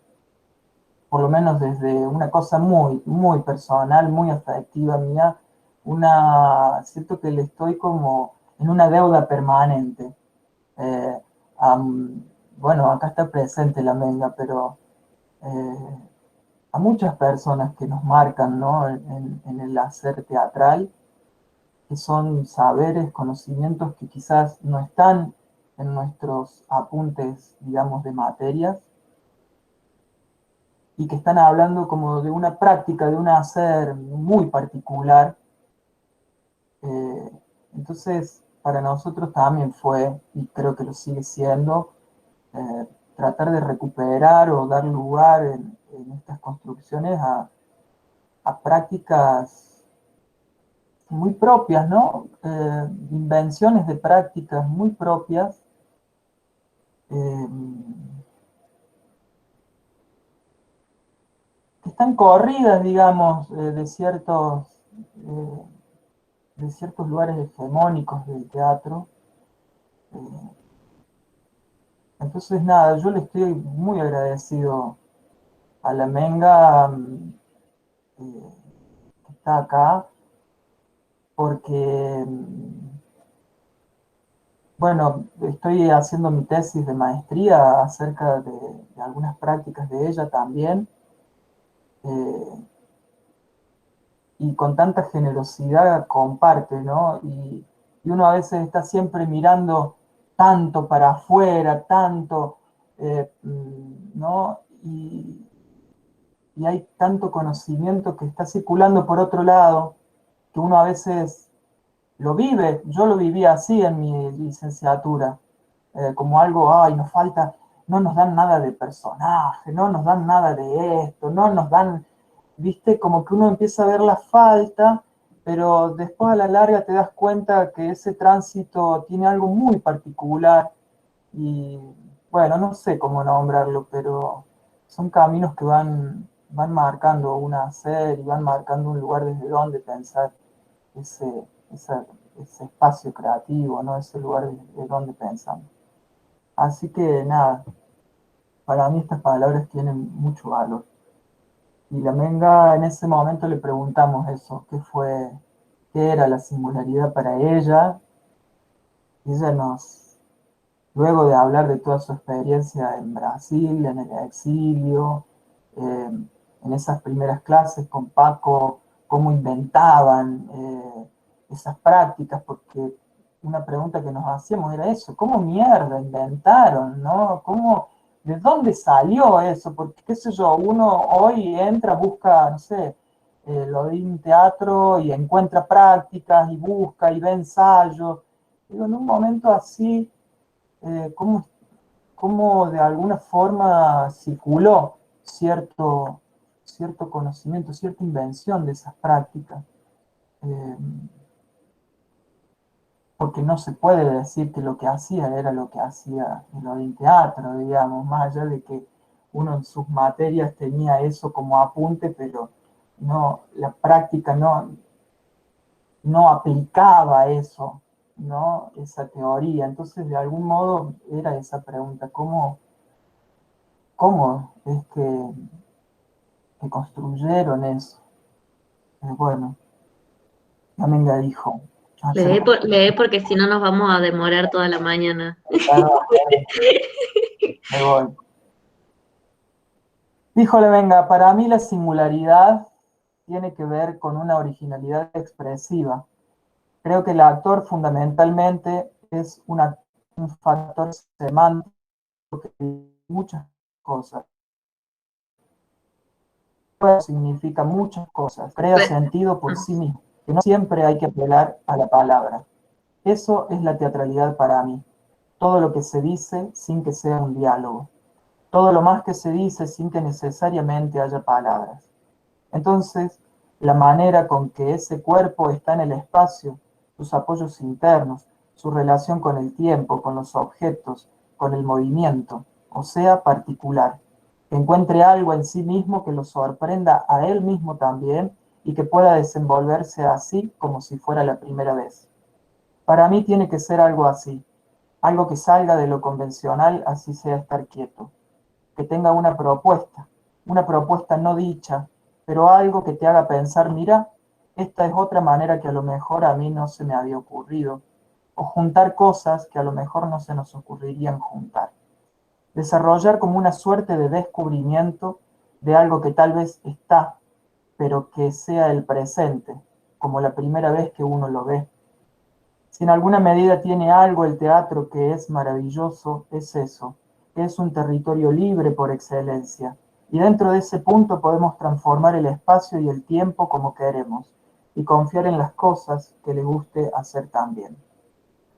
B: por lo menos desde una cosa muy, muy personal, muy afectiva mía, siento que le estoy como en una deuda permanente. Eh, am- bueno, acá está presente la Menga, pero eh, a muchas personas que nos marcan, ¿no? En el hacer teatral, que son saberes, conocimientos que quizás no están en nuestros apuntes, digamos, de materias, y que están hablando como de una práctica, de un hacer muy particular. Eh, entonces, para nosotros también fue, y creo que lo sigue siendo, eh, tratar de recuperar o dar lugar en estas construcciones a prácticas muy propias, ¿no? Invenciones de prácticas muy propias, eh, que están corridas, digamos, eh, de ciertos lugares hegemónicos del teatro. Eh, entonces, nada, yo le estoy muy agradecido a la Menga, que está acá, porque, bueno, estoy haciendo mi tesis de maestría acerca de algunas prácticas de ella también, eh, y con tanta generosidad comparte, ¿no? Y uno a veces está siempre mirando tanto para afuera, tanto, ¿no? Y hay tanto conocimiento que está circulando por otro lado, que uno a veces lo vive. Yo lo vivía así en mi licenciatura, como algo, ay, nos falta, no nos dan nada de personaje, no nos dan nada de esto, no nos dan, viste, como que uno empieza a ver la falta, pero después a la larga te das cuenta que ese tránsito tiene algo muy particular y, bueno, no sé cómo nombrarlo, pero son caminos que van marcando un hacer y van marcando un lugar desde donde pensar ese, ese espacio creativo, ¿no? Ese lugar de donde pensamos. Así que nada, para mí estas palabras tienen mucho valor. Y la Menga en ese momento le preguntamos eso, qué era la singularidad para ella. Y ella luego de hablar de toda su experiencia en Brasil, en el exilio, eh, en esas primeras clases con Paco, cómo inventaban esas prácticas, porque una pregunta que nos hacíamos era eso, ¿cómo mierda inventaron, no? ¿De dónde salió eso? Porque, qué sé yo, uno hoy entra, busca, no sé, lo de un teatro y encuentra prácticas y busca y ve ensayos. Digo, en un momento así, cómo de alguna forma circuló cierto conocimiento, cierta invención de esas prácticas. Eh, porque no se puede decir que lo que hacía era lo que hacía en lo del teatro, digamos, más allá de que uno en sus materias tenía eso como apunte, pero no, la práctica no aplicaba eso, ¿no? Esa teoría. Entonces, de algún modo, era esa pregunta, ¿cómo es que construyeron eso? Bueno, también la dijo.
C: Lee porque si no nos vamos a demorar toda la mañana.
B: Perdón, me voy. Híjole, venga, para mí la singularidad tiene que ver con una originalidad expresiva. Creo que el actor fundamentalmente es un factor semántico que muchas cosas. Significa muchas cosas, crea sentido por sí mismo, que no siempre hay que apelar a la palabra. Eso es la teatralidad para mí. Todo lo que se dice sin que sea un diálogo. Todo lo más que se dice sin que necesariamente haya palabras. Entonces, la manera con que ese cuerpo está en el espacio, sus apoyos internos, su relación con el tiempo, con los objetos, con el movimiento, o sea, particular, que encuentre algo en sí mismo que lo sorprenda a él mismo también y que pueda desenvolverse así como si fuera la primera vez. Para mí tiene que ser algo así, algo que salga de lo convencional, así sea estar quieto, que tenga una propuesta no dicha, pero algo que te haga pensar, mira, esta es otra manera que a lo mejor a mí no se me había ocurrido, o juntar cosas que a lo mejor no se nos ocurrirían juntar. Desarrollar como una suerte de descubrimiento de algo que tal vez está, pero que sea el presente, como la primera vez que uno lo ve. Si en alguna medida tiene algo el teatro que es maravilloso, es eso, es un territorio libre por excelencia, y dentro de ese punto podemos transformar el espacio y el tiempo como queremos, y confiar en las cosas que les guste hacer también.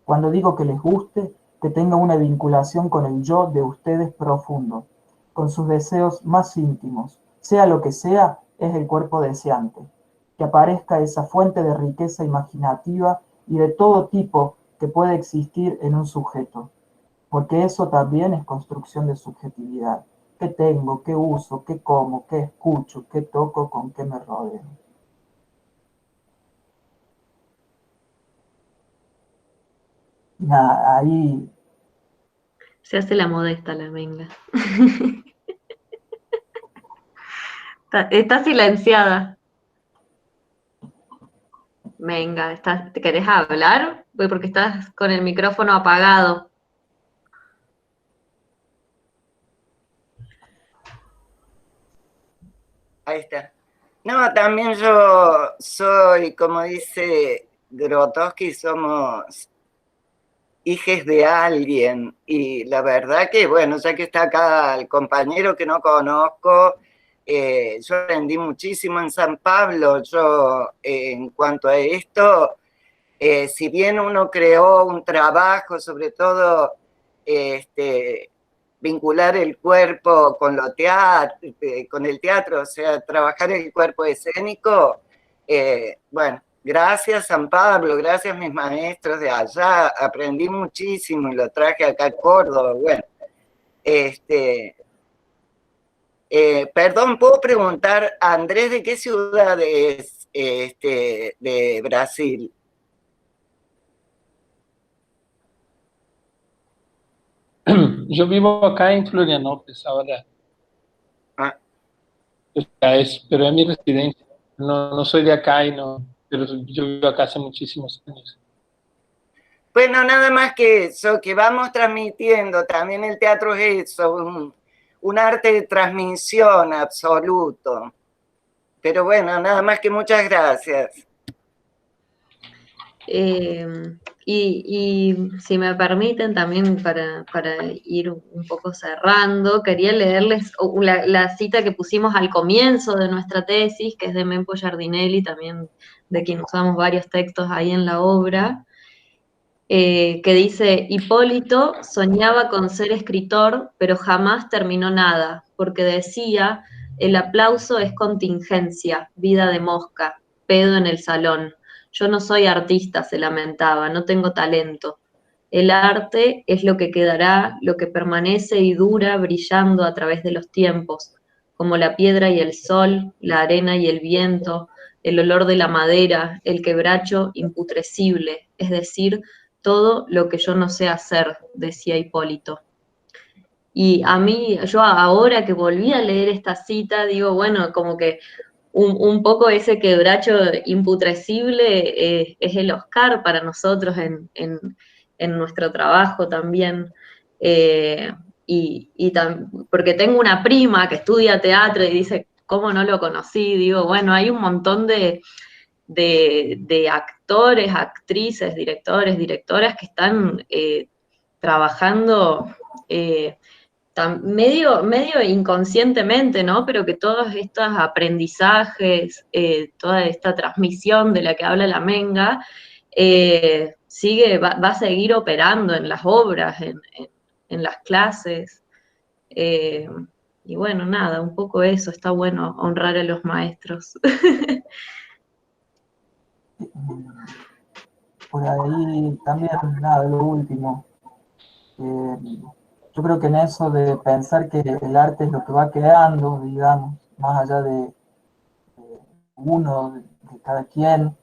B: Cuando digo que les guste, que tenga una vinculación con el yo de ustedes profundo, con sus deseos más íntimos, sea lo que sea, es el cuerpo deseante, que aparezca esa fuente de riqueza imaginativa y de todo tipo que puede existir en un sujeto, porque eso también es construcción de subjetividad. ¿Qué tengo? ¿Qué uso? ¿Qué como? ¿Qué escucho? ¿Qué toco? ¿Con qué me rodeo? Nada, ahí
C: Se hace la modesta la venga. Está silenciada. Venga, ¿te querés hablar? Porque estás con el micrófono apagado.
E: Ahí está. No, también yo soy, como dice Grotowski, somos hijes de alguien. Y la verdad que, bueno, ya que está acá el compañero que no conozco, yo aprendí muchísimo en San Pablo. Yo, en cuanto a esto, si bien uno creó un trabajo, sobre todo vincular el cuerpo con con el teatro, o sea, trabajar el cuerpo escénico, bueno, gracias San Pablo, gracias a mis maestros de allá, aprendí muchísimo y lo traje acá a Córdoba, bueno, perdón, ¿puedo preguntar, Andrés, de qué ciudad es de Brasil?
D: Yo vivo acá en Florianópolis ahora,
E: Ah,
D: pero es mi residencia. No soy de acá pero yo vivo acá hace muchísimos años.
E: bueno, nada más que eso, que vamos transmitiendo, también el teatro es eso, un arte de transmisión absoluto. Pero bueno, nada más que muchas gracias.
C: Y si me permiten también para ir un poco cerrando, quería leerles la cita que pusimos al comienzo de nuestra tesis, que es de Mempo Giardinelli, también de quien usamos varios textos ahí en la obra, que dice: Hipólito soñaba con ser escritor, pero jamás terminó nada, porque decía, el aplauso es contingencia, vida de mosca, pedo en el salón. Yo no soy artista, se lamentaba, no tengo talento. El arte es lo que quedará, lo que permanece y dura brillando a través de los tiempos, como la piedra y el sol, la arena y el viento, el olor de la madera, el quebracho imputrescible, es decir, todo lo que yo no sé hacer, decía Hipólito. Y a mí, yo ahora que volví a leer esta cita, digo, bueno, como que un poco ese quebracho imputrescible es el Oscar para nosotros en nuestro trabajo también. Eh, porque tengo una prima que estudia teatro y dice, ¿cómo no lo conocí? Digo, bueno, hay un montón de actores, actrices, directores, directoras que están trabajando medio inconscientemente, ¿no? Pero que todos estos aprendizajes, toda esta transmisión de la que habla la Menga, va a seguir operando en las obras, en las clases. Eh, y bueno, nada, un poco eso, está bueno honrar a los maestros.
B: Por ahí también, nada, lo último. Yo creo que en eso de pensar que el arte es lo que va quedando, digamos, más allá de uno, de cada quien,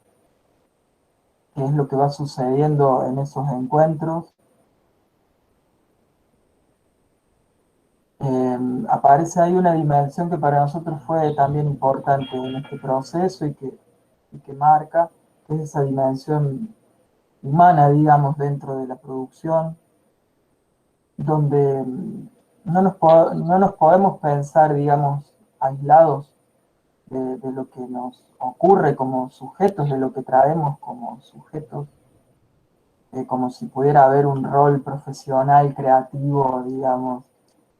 B: qué es lo que va sucediendo en esos encuentros, aparece ahí una dimensión que para nosotros fue también importante en este proceso y que marca, que es esa dimensión humana, digamos, dentro de la producción, donde no nos podemos pensar, digamos, aislados de lo que nos ocurre como sujetos, de lo que traemos como sujetos, como si pudiera haber un rol profesional, creativo, digamos,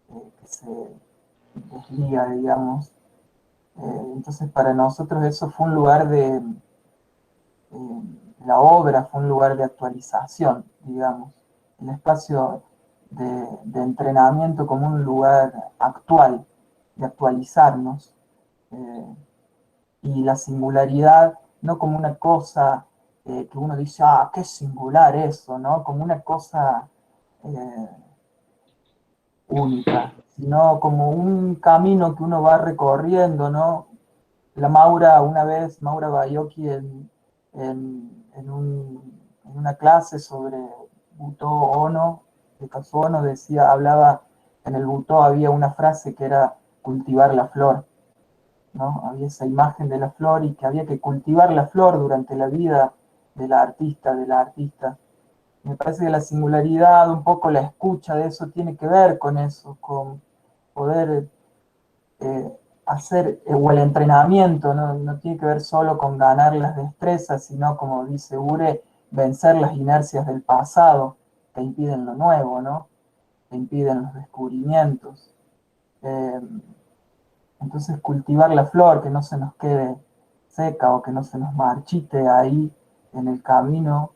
B: que se desliga, digamos. Entonces para nosotros eso fue un lugar la obra fue un lugar de actualización, digamos. El espacio de entrenamiento como un lugar actual, de actualizarnos. Y la singularidad no como una cosa que uno dice, ah, qué singular eso, ¿no? Como una cosa única, sino como un camino que uno va recorriendo, ¿no? Maura Baiocchi en una clase sobre Butô Ono, de Kazuo Ono, hablaba, en el Butô había una frase que era cultivar la flor, ¿no? Había esa imagen de la flor y que había que cultivar la flor durante la vida de la artista, de la artista. Me parece que la singularidad, un poco la escucha de eso, tiene que ver con eso, con poder hacer, o el entrenamiento, ¿no? No tiene que ver solo con ganar las destrezas, sino, como dice Ure, vencer las inercias del pasado que impiden lo nuevo, ¿no? Que impiden los descubrimientos. Entonces cultivar la flor, que no se nos quede seca o que no se nos marchite ahí en el camino.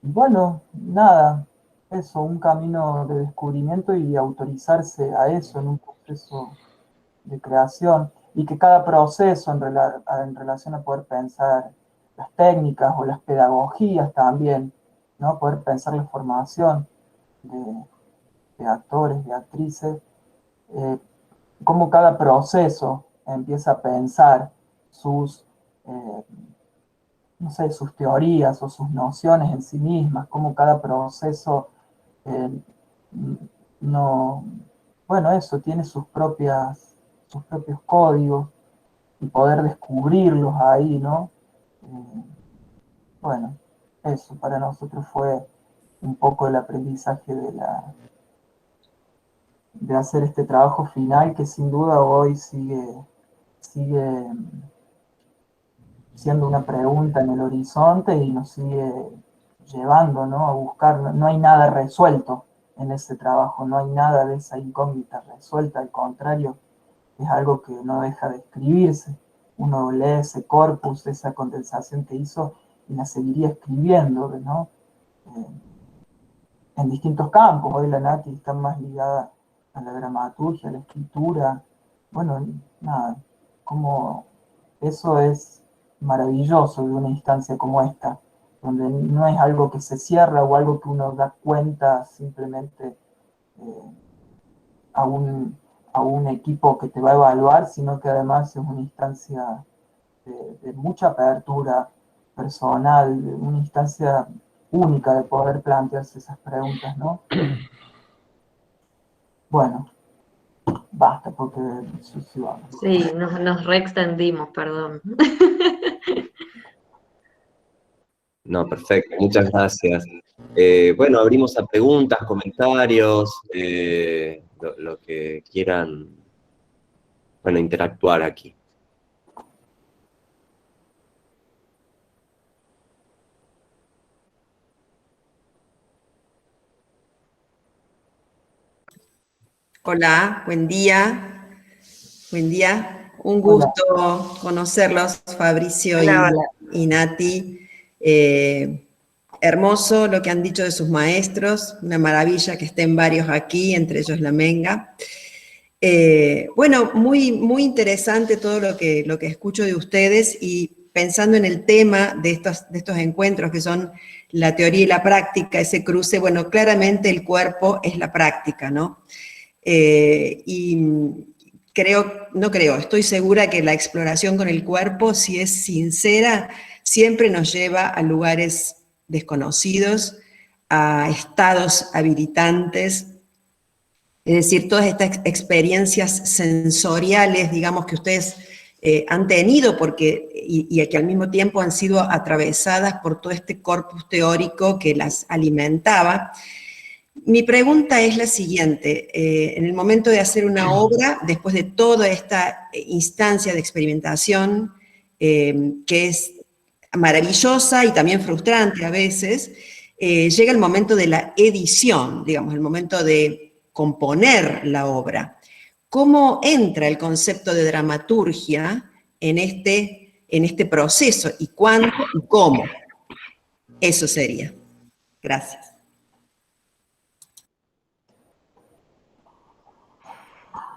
B: Y bueno, nada, eso, un camino de descubrimiento y autorizarse a eso en un proceso de creación. Y que cada proceso en relación a poder pensar las técnicas o las pedagogías también, ¿no? Poder pensar la formación de actores, de actrices, cómo cada proceso empieza a pensar sus, no sé, sus teorías o sus nociones en sí mismas, cómo cada proceso no, bueno, eso, tiene sus propios códigos y poder descubrirlos ahí, ¿no? Bueno, eso para nosotros fue un poco el aprendizaje de hacer este trabajo final que sin duda hoy sigue siendo una pregunta en el horizonte y nos sigue llevando, ¿no? A buscar. No hay nada resuelto en ese trabajo, no hay nada de esa incógnita resuelta, al contrario, es algo que no deja de escribirse. Uno lee ese corpus, esa condensación que hizo y la seguiría escribiendo, ¿no? En distintos campos. Hoy la Nati está más ligada a la dramaturgia, a la escritura. Bueno, nada, como eso es maravilloso de una instancia como esta, donde no es algo que se cierra o algo que uno da cuenta simplemente a un equipo que te va a evaluar, sino que además es una instancia de mucha apertura personal, una instancia única de poder plantearse esas preguntas, ¿no? Bueno, basta porque sí, vamos.
C: Sí, nos reextendimos, perdón.
A: No, perfecto, muchas gracias. Bueno, abrimos a preguntas, comentarios, lo que quieran, bueno, interactuar aquí.
F: Hola, buen día. Buen día. Un gusto conocerlos, Fabricio
E: Hola, hola.
F: y Nati. Hermoso lo que han dicho de sus maestros, una maravilla que estén varios aquí, entre ellos la Menga. Bueno, muy interesante todo lo que escucho de ustedes y pensando en el tema de estos encuentros que son la teoría y la práctica, ese cruce, bueno, claramente el cuerpo es la práctica, ¿no? Y estoy segura que la exploración con el cuerpo, si es sincera, siempre nos lleva a lugares desconocidos, a estados habilitantes, es decir, todas estas experiencias sensoriales, digamos, que ustedes han tenido y que al mismo tiempo han sido atravesadas por todo este corpus teórico que las alimentaba. Mi pregunta es la siguiente, en el momento de hacer una obra, después de toda esta instancia de experimentación, que es maravillosa y también frustrante a veces, llega el momento de la edición, digamos, el momento de componer la obra. ¿Cómo entra el concepto de dramaturgia en este proceso? ¿Y cuándo y cómo? Eso sería. Gracias.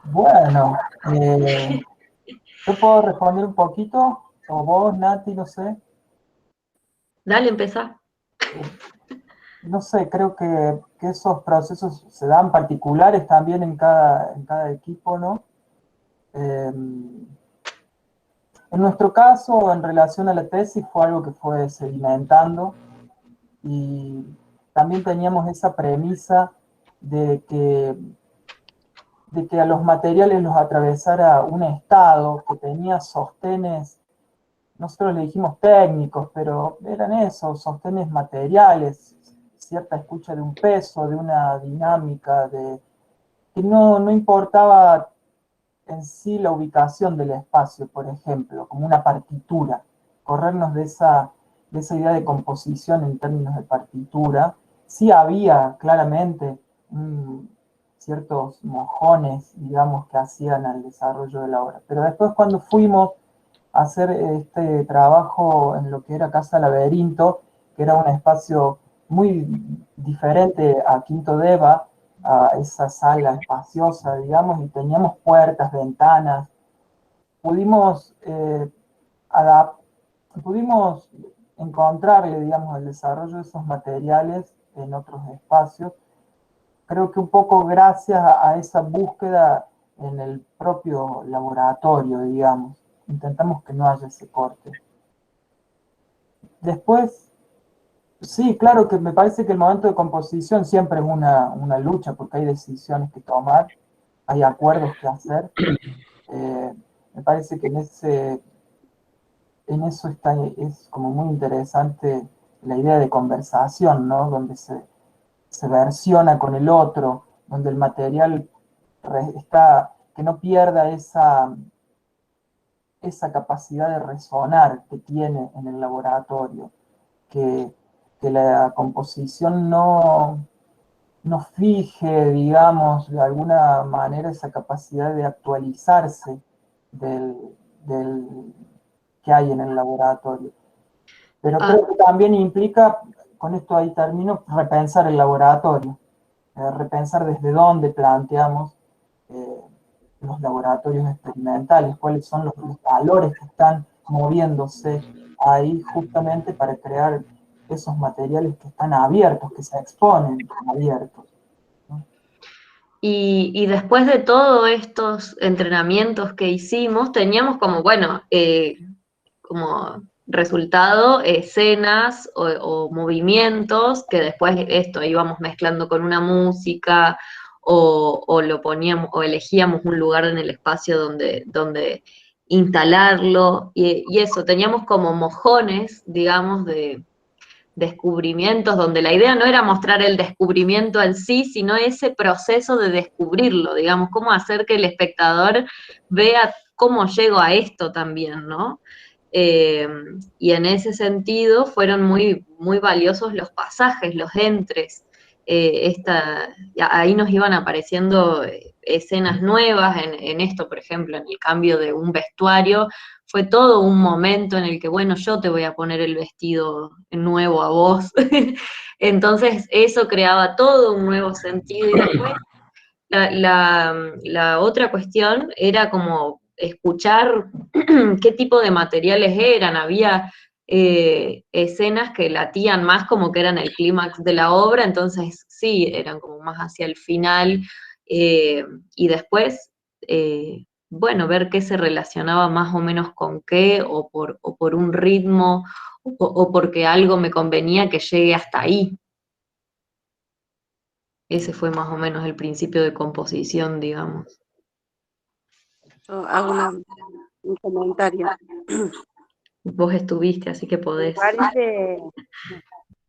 B: Bueno, ¿yo puedo responder un poquito? O vos, Nati, no sé.
C: Dale, empezá.
B: No sé, creo que esos procesos se dan particulares también en cada equipo, ¿no? En nuestro caso, en relación a la tesis, fue algo que fue sedimentando y también teníamos esa premisa de que a los materiales los atravesara un estado que tenía sostenes, nosotros le dijimos técnicos, pero eran esos, sostenes materiales, cierta escucha de un peso, de una dinámica, que no importaba en sí la ubicación del espacio, por ejemplo, como una partitura, corrernos de esa idea de composición en términos de partitura. Sí había claramente ciertos mojones, digamos, que hacían al desarrollo de la obra, pero después cuando fuimos a hacer este trabajo en lo que era Casa Laberinto, que era un espacio muy diferente a Quinto Deva, a esa sala espaciosa, digamos, y teníamos puertas, ventanas. Pudimos, pudimos encontrarle, digamos, el desarrollo de esos materiales en otros espacios. Creo que un poco gracias a esa búsqueda en el propio laboratorio, digamos. Intentamos que no haya ese corte. Después, sí, claro que me parece que el momento de composición siempre es una lucha porque hay decisiones que tomar, hay acuerdos que hacer. Me parece que en eso es como muy interesante la idea de conversación, ¿no? Donde se versiona con el otro, donde el material que no pierda esa capacidad de resonar que tiene en el laboratorio, que la composición no fije, digamos, de alguna manera esa capacidad de actualizarse del que hay en el laboratorio. Pero creo que también implica, con esto ahí termino, repensar el laboratorio, repensar desde dónde planteamos los laboratorios experimentales, cuáles son los valores que están moviéndose ahí justamente para crear esos materiales que están abiertos, que se exponen abiertos.
C: Y después de todos estos entrenamientos que hicimos, teníamos como, bueno, como resultado escenas o movimientos que después esto íbamos mezclando con una música o lo poníamos o elegíamos un lugar en el espacio donde instalarlo y eso, teníamos como mojones, digamos, de descubrimientos, donde la idea no era mostrar el descubrimiento en sí, sino ese proceso de descubrirlo, digamos, cómo hacer que el espectador vea cómo llego a esto también, ¿no? Y en ese sentido fueron muy, muy valiosos los pasajes, los entres. Ahí nos iban apareciendo escenas nuevas en esto, por ejemplo, en el cambio de un vestuario. Fue todo un momento en el que, bueno, yo te voy a poner el vestido nuevo a vos. Entonces eso creaba todo un nuevo sentido. Y después la otra cuestión era como escuchar qué tipo de materiales eran. Había escenas que latían más como que eran el clímax de la obra, entonces sí, eran como más hacia el final, y después, bueno, ver qué se relacionaba más o menos con qué, o por un ritmo, o porque algo me convenía que llegue hasta ahí. Ese fue más o menos el principio de composición, digamos.
G: Yo hago un comentario.
C: Vos estuviste, así que
G: Me
C: podés.
G: parece,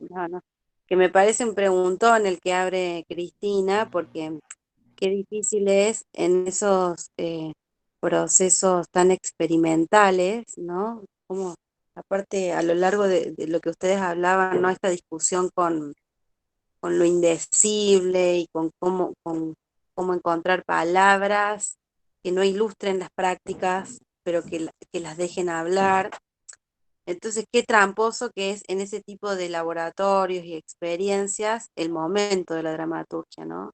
G: no, que me parece un preguntón el que abre Cristina, porque qué difícil es en esos procesos tan experimentales, ¿no? Como, aparte, a lo largo de lo que ustedes hablaban, ¿no? Esta discusión con lo indecible y con cómo encontrar palabras que no ilustren las prácticas, pero que las dejen hablar. Entonces, qué tramposo que es en ese tipo de laboratorios y experiencias el momento de la dramaturgia, ¿no?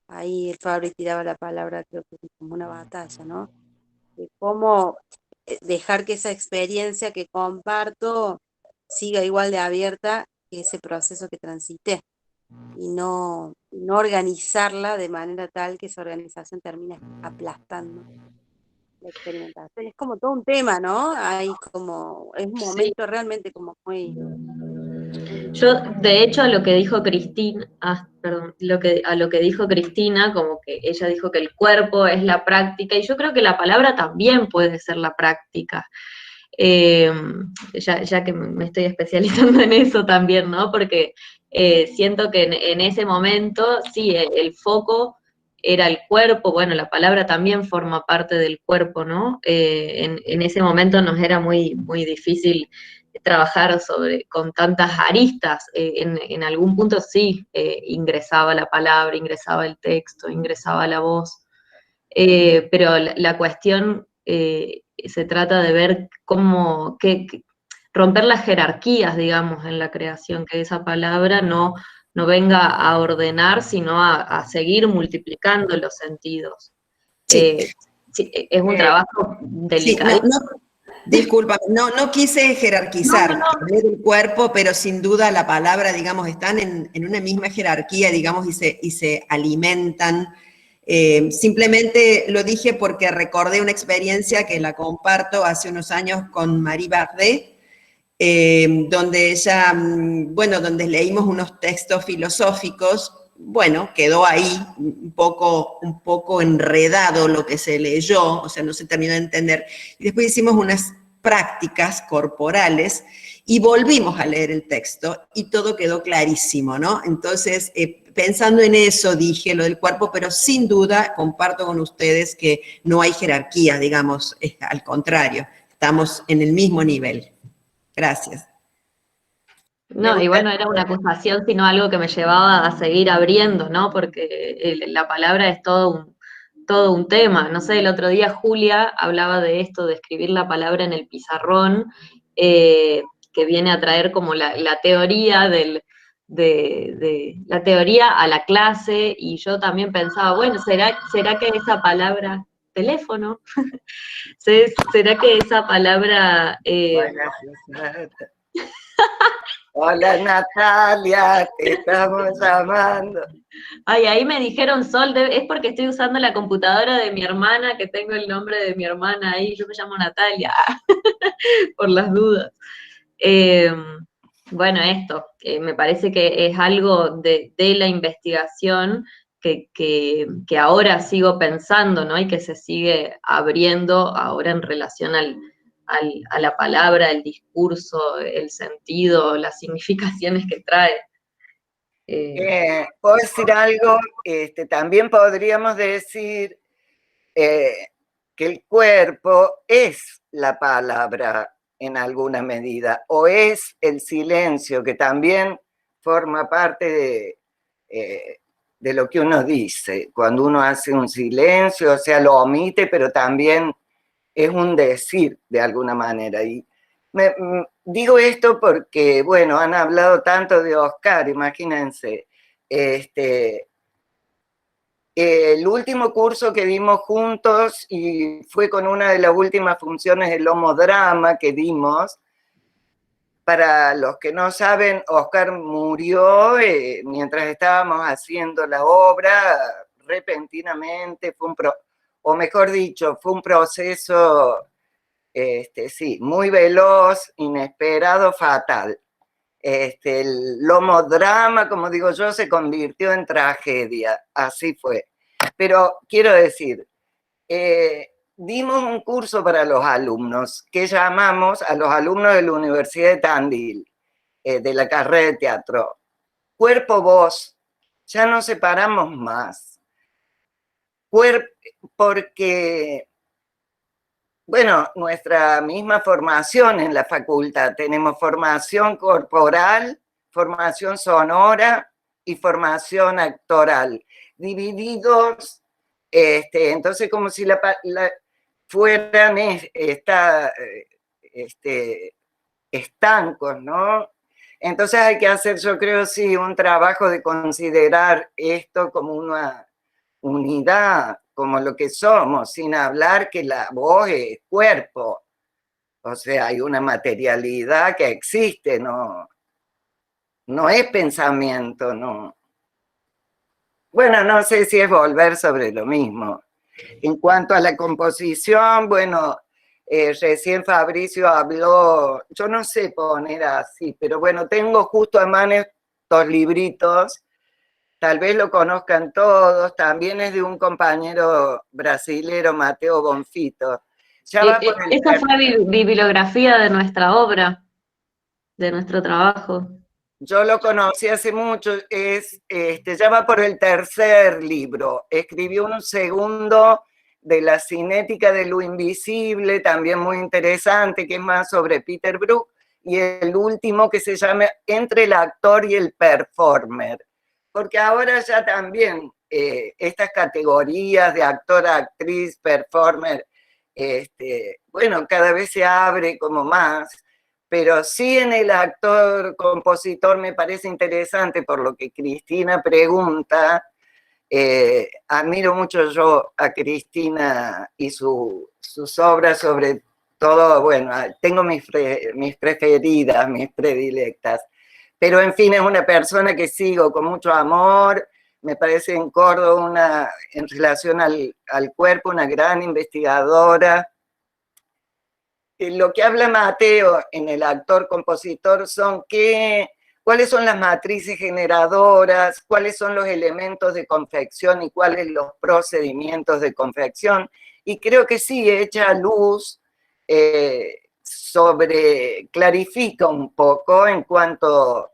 G: Ahí el Fabri tiraba la palabra, creo que como una batalla, ¿no? De cómo dejar que esa experiencia que comparto siga igual de abierta que ese proceso que transité y no organizarla de manera tal que esa organización termine aplastando la experimentación. Es como todo un tema, ¿no? Hay como, es un
C: Sí.
G: momento realmente como muy...
C: Yo, de hecho, a lo que dijo Cristina, perdón, a lo que dijo Cristina, como que ella dijo que el cuerpo es la práctica, y yo creo que la palabra también puede ser la práctica. Ya que me estoy especializando en eso también, ¿no? Porque siento que en ese momento, sí, el foco era el cuerpo, bueno, la palabra también forma parte del cuerpo, ¿no? En ese momento nos era muy, muy difícil trabajar con tantas aristas. En algún punto sí, ingresaba la palabra, ingresaba el texto, ingresaba la voz, pero la cuestión se trata de ver cómo, romper las jerarquías, digamos, en la creación, que esa palabra no venga a ordenar, sino a seguir multiplicando los sentidos.
F: Sí.
C: Sí, es un trabajo
F: Sí,
C: delicado.
F: disculpa, no quise jerarquizar
C: No.
F: el cuerpo, pero sin duda la palabra, digamos, están en una misma jerarquía, digamos, y se alimentan. Simplemente lo dije porque recordé una experiencia que la comparto hace unos años con Marie Bardet, donde ella, bueno, donde leímos unos textos filosóficos. Bueno, quedó ahí un poco enredado lo que se leyó, o sea, no se terminó de entender. Y después hicimos unas prácticas corporales y volvimos a leer el texto y todo quedó clarísimo, ¿no? Entonces, pensando en eso dije lo del cuerpo, pero sin duda comparto con ustedes que no hay jerarquía, digamos, al contrario, estamos en el mismo nivel. Gracias.
C: No, y bueno, era una acusación, sino algo que me llevaba a seguir abriendo, ¿no? Porque la palabra es todo un tema. No sé, el otro día Julia hablaba de esto, de escribir la palabra en el pizarrón, que viene a traer como la teoría la teoría a la clase, y yo también pensaba, bueno, ¿será que esa palabra teléfono. ¿Será que esa palabra...
E: Hola Natalia, te estamos llamando.
C: Ay, ahí me dijeron Sol, es porque estoy usando la computadora de mi hermana, que tengo el nombre de mi hermana ahí, yo me llamo Natalia, por las dudas. Bueno, esto, me parece que es algo de la investigación que ahora sigo pensando, ¿no? Y que se sigue abriendo ahora en relación a la palabra, el discurso, el sentido, las significaciones que trae.
E: ¿Puedo decir algo? También podríamos decir que el cuerpo es la palabra en alguna medida, o es el silencio, que también forma parte de lo que uno dice. Cuando uno hace un silencio, o sea, lo omite, pero también es un decir de alguna manera. Y digo esto porque, bueno, han hablado tanto de Oscar, imagínense. El último curso que dimos juntos, y fue con una de las últimas funciones del Homodrama que dimos, para los que no saben, Oscar murió mientras estábamos haciendo la obra, repentinamente, o mejor dicho, fue un proceso, sí, muy veloz, inesperado, fatal. El Homodrama, como digo yo, se convirtió en tragedia, así fue. Pero quiero decir, dimos un curso para los alumnos que llamamos a los alumnos de la Universidad de Tandil, de la carrera de teatro, Cuerpo-Voz, ya no separamos más. Porque, bueno, nuestra misma formación en la facultad, tenemos formación corporal, formación sonora y formación actoral, divididos, entonces como si fueran estancos, ¿no? Entonces hay que hacer, yo creo, sí, un trabajo de considerar esto como una unidad, como lo que somos, sin hablar que la voz es cuerpo. O sea, hay una materialidad que existe, no es pensamiento, no. Bueno, no sé si es volver sobre lo mismo. En cuanto a la composición, bueno, recién Fabricio habló, yo no sé poner así, pero bueno, tengo justo a mano estos libritos, tal vez lo conozcan todos, también es de un compañero brasilero, Mateo Bonfito.
C: Esa fue bibliografía de nuestra obra, de nuestro trabajo.
E: Yo lo conocí hace mucho, ya va por el tercer libro. Escribió un segundo de la cinética de lo invisible, también muy interesante, que es más sobre Peter Brook, y el último que se llama Entre el actor y el performer. Porque ahora ya también estas categorías de actor, actriz, performer, bueno, cada vez se abre como más. Pero sí en el actor, compositor me parece interesante por lo que Cristina pregunta. Admiro mucho yo a Cristina y sus obras, sobre todo, bueno, tengo mis preferidas, mis predilectas. Pero en fin, es una persona que sigo con mucho amor. Me parece en Córdoba, en relación al cuerpo, una gran investigadora. Lo que habla Mateo en el actor-compositor son cuáles son las matrices generadoras, cuáles son los elementos de confección y cuáles los procedimientos de confección. Y creo que sí, echa luz clarifica un poco en cuanto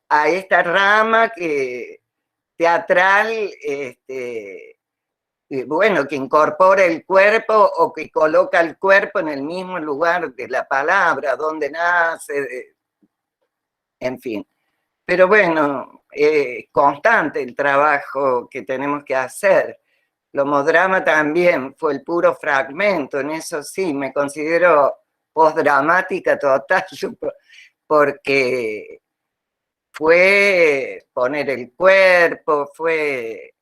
E: a esta rama teatral, bueno, que incorpora el cuerpo o que coloca el cuerpo en el mismo lugar de la palabra, donde nace, en fin. Pero bueno, constante el trabajo que tenemos que hacer. El Homodrama también fue el puro fragmento, en eso sí, me considero postdramática total, porque fue poner el cuerpo, fue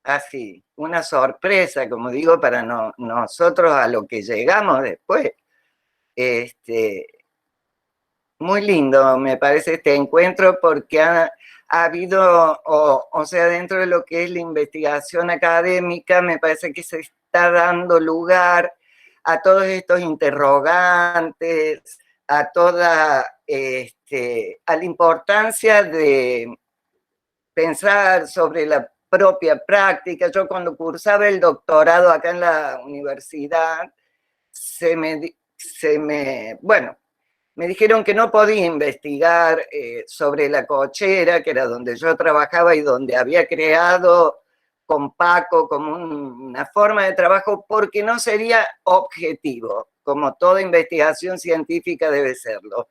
E: así, una sorpresa, como digo, para nosotros a lo que llegamos después. Muy lindo, me parece este encuentro porque ha habido, o sea, dentro de lo que es la investigación académica, me parece que se está dando lugar a todos estos interrogantes, a toda, a la importancia de pensar sobre la propia práctica. Yo cuando cursaba el doctorado acá en la universidad, bueno, me dijeron que no podía investigar sobre la cochera, que era donde yo trabajaba y donde había creado con Paco como una forma de trabajo, porque no sería objetivo, como toda investigación científica debe serlo.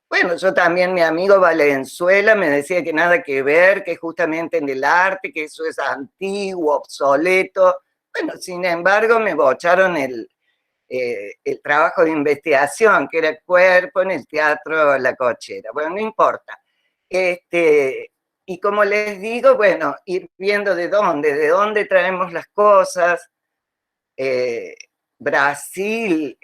E: Bueno, yo también, mi amigo Valenzuela me decía que nada que ver, que justamente en el arte, que eso es antiguo, obsoleto. Bueno, sin embargo, me bocharon el trabajo de investigación, que era Cuerpo en el Teatro La Cochera. Bueno, no importa. Y como les digo, bueno, ir viendo de dónde traemos las cosas. Brasil,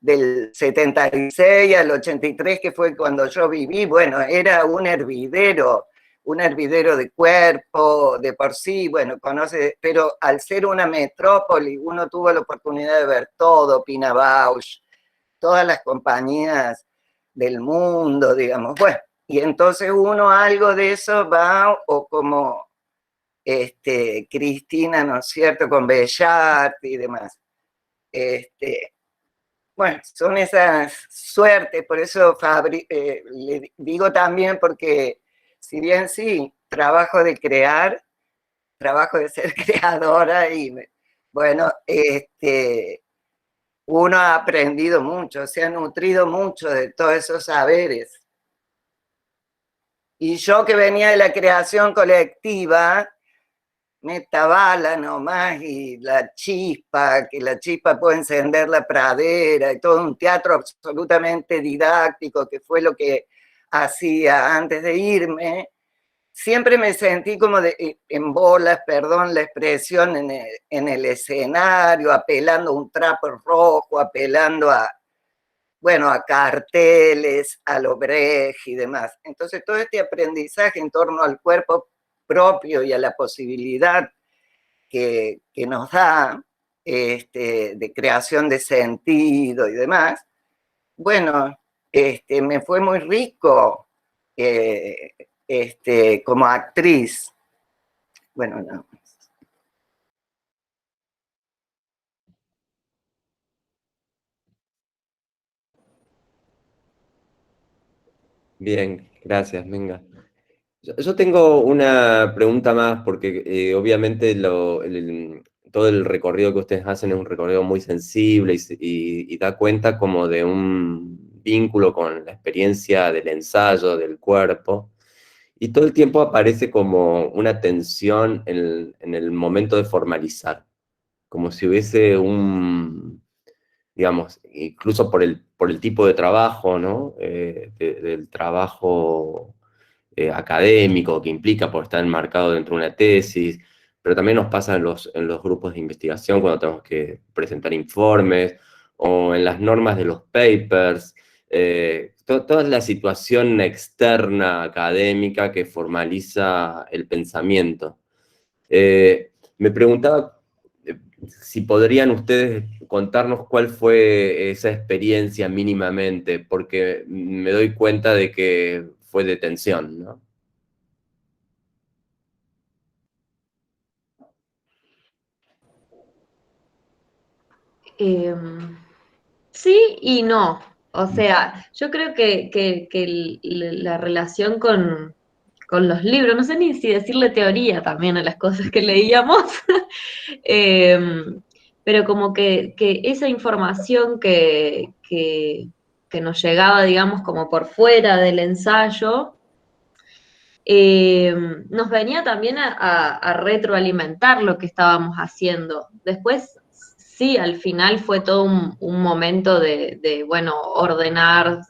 E: del 76 al 83, que fue cuando yo viví, bueno, era un hervidero de cuerpo, de por sí, bueno, conoce, pero al ser una metrópoli, uno tuvo la oportunidad de ver todo, Pina Bausch, todas las compañías del mundo, digamos, bueno, y entonces uno algo de eso va, o como Cristina, ¿no es cierto?, con Bellart y demás. Bueno, son esas suertes, por eso le digo también, porque si bien sí, trabajo de crear, trabajo de ser creadora y bueno, uno ha aprendido mucho, se ha nutrido mucho de todos esos saberes. Y yo que venía de la creación colectiva, metabala nomás y la chispa, que la chispa puede encender la pradera y todo un teatro absolutamente didáctico, que fue lo que hacía antes de irme. Siempre me sentí como en bolas, perdón la expresión, en el escenario, apelando a un trapo rojo, apelando a, bueno, a carteles, a lo Brecht y demás. Entonces todo este aprendizaje en torno al cuerpo propio y a la posibilidad que nos da de creación de sentido y demás, bueno, me fue muy rico como actriz. Bueno, no.
A: Bien, gracias, venga. Yo tengo una pregunta más, porque obviamente todo el recorrido que ustedes hacen es un recorrido muy sensible y da cuenta como de un vínculo con la experiencia del ensayo, del cuerpo, y todo el tiempo aparece como una tensión en el momento de formalizar, como si hubiese digamos, incluso por el tipo de trabajo, ¿no? Del trabajo académico que implica por estar enmarcado dentro de una tesis, pero también nos pasa en los grupos de investigación cuando tenemos que presentar informes o en las normas de los papers, toda la situación externa académica que formaliza el pensamiento. Me preguntaba si podrían ustedes contarnos cuál fue esa experiencia mínimamente, porque me doy cuenta de que fue de tensión, ¿no?
C: Sí y no. O sea, yo creo que la relación con los libros, no sé ni si decirle teoría también a las cosas que leíamos, pero como que esa información que nos llegaba, digamos, como por fuera del ensayo, nos venía también a retroalimentar lo que estábamos haciendo. Después, sí, al final fue todo un momento bueno, ordenar,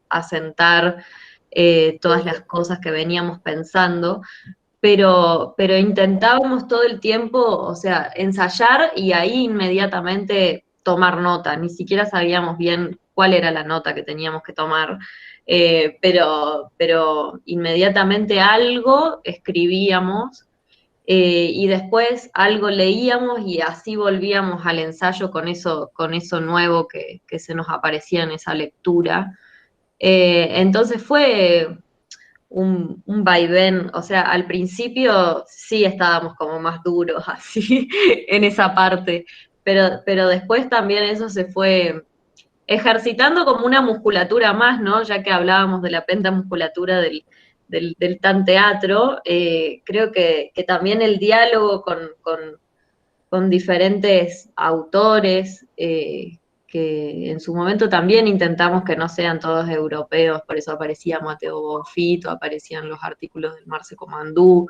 C: asentar todas las cosas que veníamos pensando, pero intentábamos todo el tiempo, o sea, ensayar y ahí inmediatamente tomar nota, ni siquiera sabíamos bien cuál era la nota que teníamos que tomar, pero inmediatamente algo escribíamos, y después algo leíamos y así volvíamos al ensayo con eso nuevo que se nos aparecía en esa lectura. Entonces fue un vaivén, o sea, al principio sí estábamos como más duros así en esa parte, pero después también eso se fue ejercitando como una musculatura más, ¿no? Ya que hablábamos de la pentamusculatura del tan teatro, creo que también el diálogo con diferentes autores, que en su momento también intentamos que no sean todos europeos, por eso aparecía Mateo Bonfito, aparecían los artículos del Marce Comandú,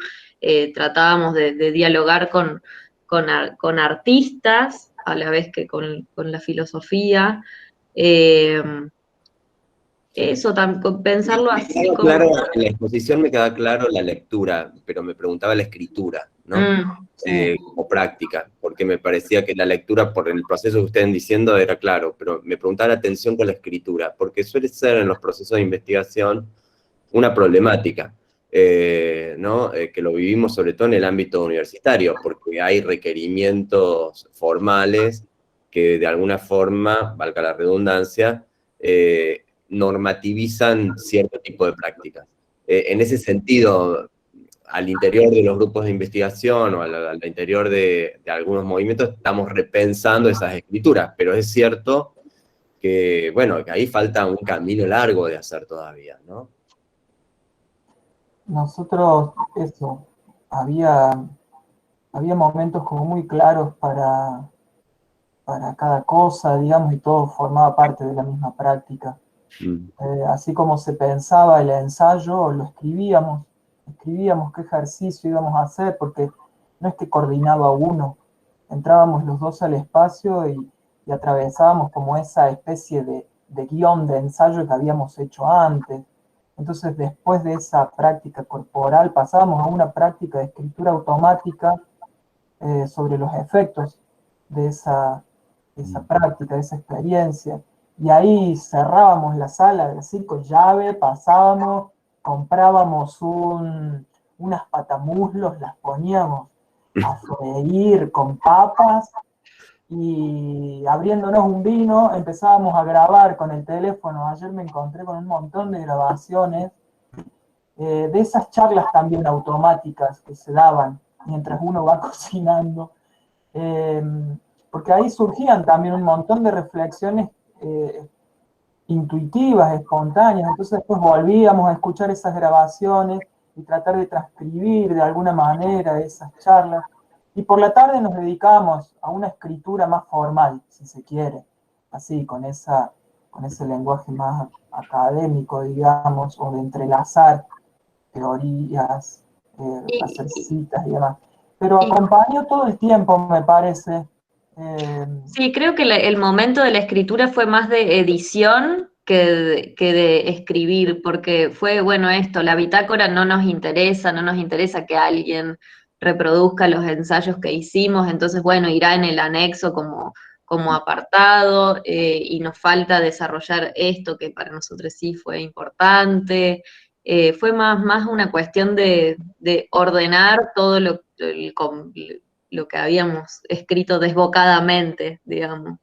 C: tratábamos de dialogar con artistas, a la vez que con la filosofía. Eh, Eso, pensarlo así como...
A: Claro, en la exposición me queda claro la lectura, pero me preguntaba la escritura, ¿no? Como práctica, porque me parecía que la lectura, por el proceso que ustedes diciendo, era claro, pero me preguntaba la atención con la escritura, porque suele ser en los procesos de investigación una problemática, ¿no? Que lo vivimos sobre todo en el ámbito universitario, porque hay requerimientos formales que de alguna forma, valga la redundancia, normativizan cierto tipo de prácticas. En ese sentido, al interior de los grupos de investigación o al interior de algunos movimientos, estamos repensando esas escrituras, pero es cierto que, bueno, que ahí falta un camino largo de hacer todavía, ¿no?
B: Nosotros, eso, había momentos como muy claros para cada cosa, digamos, y todo formaba parte de la misma práctica. Así como se pensaba el ensayo, lo escribíamos qué ejercicio íbamos a hacer, porque no es que coordinaba uno, entrábamos los dos al espacio y atravesábamos como esa especie de guión de ensayo que habíamos hecho antes. Entonces, después de esa práctica corporal, pasábamos a una práctica de escritura automática sobre los efectos de esa práctica, de esa experiencia. Y ahí cerrábamos la sala, así con llave, pasábamos, comprábamos unas patamuslos, las poníamos a freír con papas y abriéndonos un vino empezábamos a grabar con el teléfono. Ayer me encontré con un montón de grabaciones de esas charlas también automáticas que se daban mientras uno va cocinando, porque ahí surgían también un montón de reflexiones intuitivas, espontáneas. Entonces después volvíamos a escuchar esas grabaciones y tratar de transcribir de alguna manera esas charlas. Y por la tarde nos dedicábamos a una escritura más formal, si se quiere, así, con ese lenguaje más académico, digamos, o de entrelazar teorías, hacer citas y demás. Pero acompañó todo el tiempo, me parece.
C: Sí, creo que el momento de la escritura fue más de edición que de escribir, porque fue, bueno, esto, la bitácora no nos interesa que alguien reproduzca los ensayos que hicimos, entonces, bueno, irá en el anexo como apartado, y nos falta desarrollar esto que para nosotros sí fue importante. Fue más una cuestión de ordenar todo lo que habíamos escrito desbocadamente, digamos.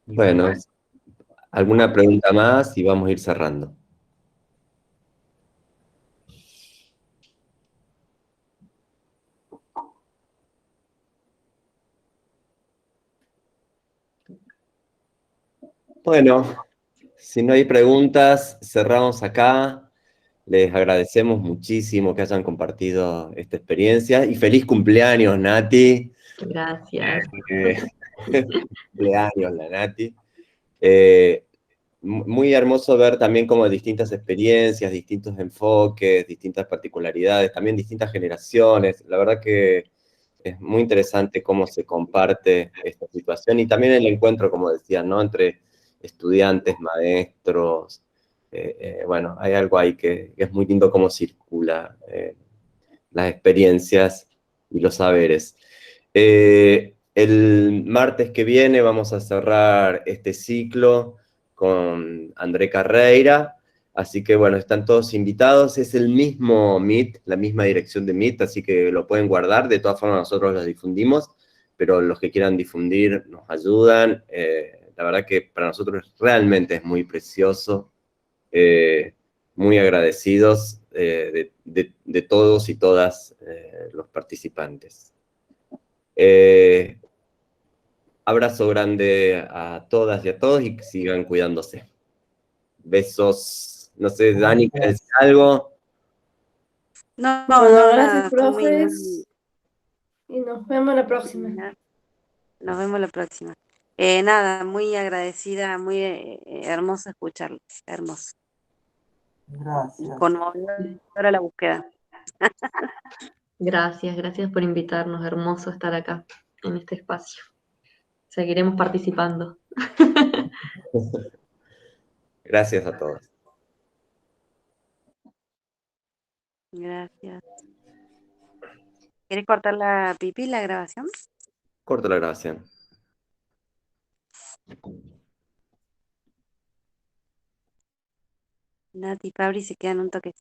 A: Bueno, ¿alguna pregunta más? Y vamos a ir cerrando. Bueno, si no hay preguntas, cerramos acá. Les agradecemos muchísimo que hayan compartido esta experiencia y feliz cumpleaños, Nati.
C: Gracias.
A: Cumpleaños, la Nati. Muy hermoso ver también como distintas experiencias, distintos enfoques, distintas particularidades, también distintas generaciones. La verdad que es muy interesante cómo se comparte esta situación y también el encuentro, como decían, ¿no? Entre estudiantes, maestros, bueno, hay algo ahí que es muy lindo cómo circula las experiencias y los saberes. El martes que viene vamos a cerrar este ciclo con André Carreira, así que bueno, están todos invitados, es el mismo Meet, la misma dirección de Meet, así que lo pueden guardar, de todas formas nosotros los difundimos, pero los que quieran difundir nos ayudan, la verdad que para nosotros realmente es muy precioso, muy agradecidos de todos y todas los participantes. Abrazo grande a todas y a todos y sigan cuidándose. Besos. No sé, Dani, ¿quieres decir algo?
G: No,
H: Bueno,
G: no,
H: gracias,
G: nada, fue muy,
H: profes. Y nos vemos la próxima.
G: nos vemos la próxima. Nada, muy agradecida, muy hermoso escucharlo, hermoso. Y
B: Gracias.
G: conmovedora la búsqueda.
C: Gracias, gracias por invitarnos, hermoso estar acá, en este espacio. Seguiremos participando.
A: Gracias a todos.
G: Gracias. ¿Querés cortar la pipí, la grabación?
A: Corto la grabación.
G: Nati y Fabri se quedan un toque.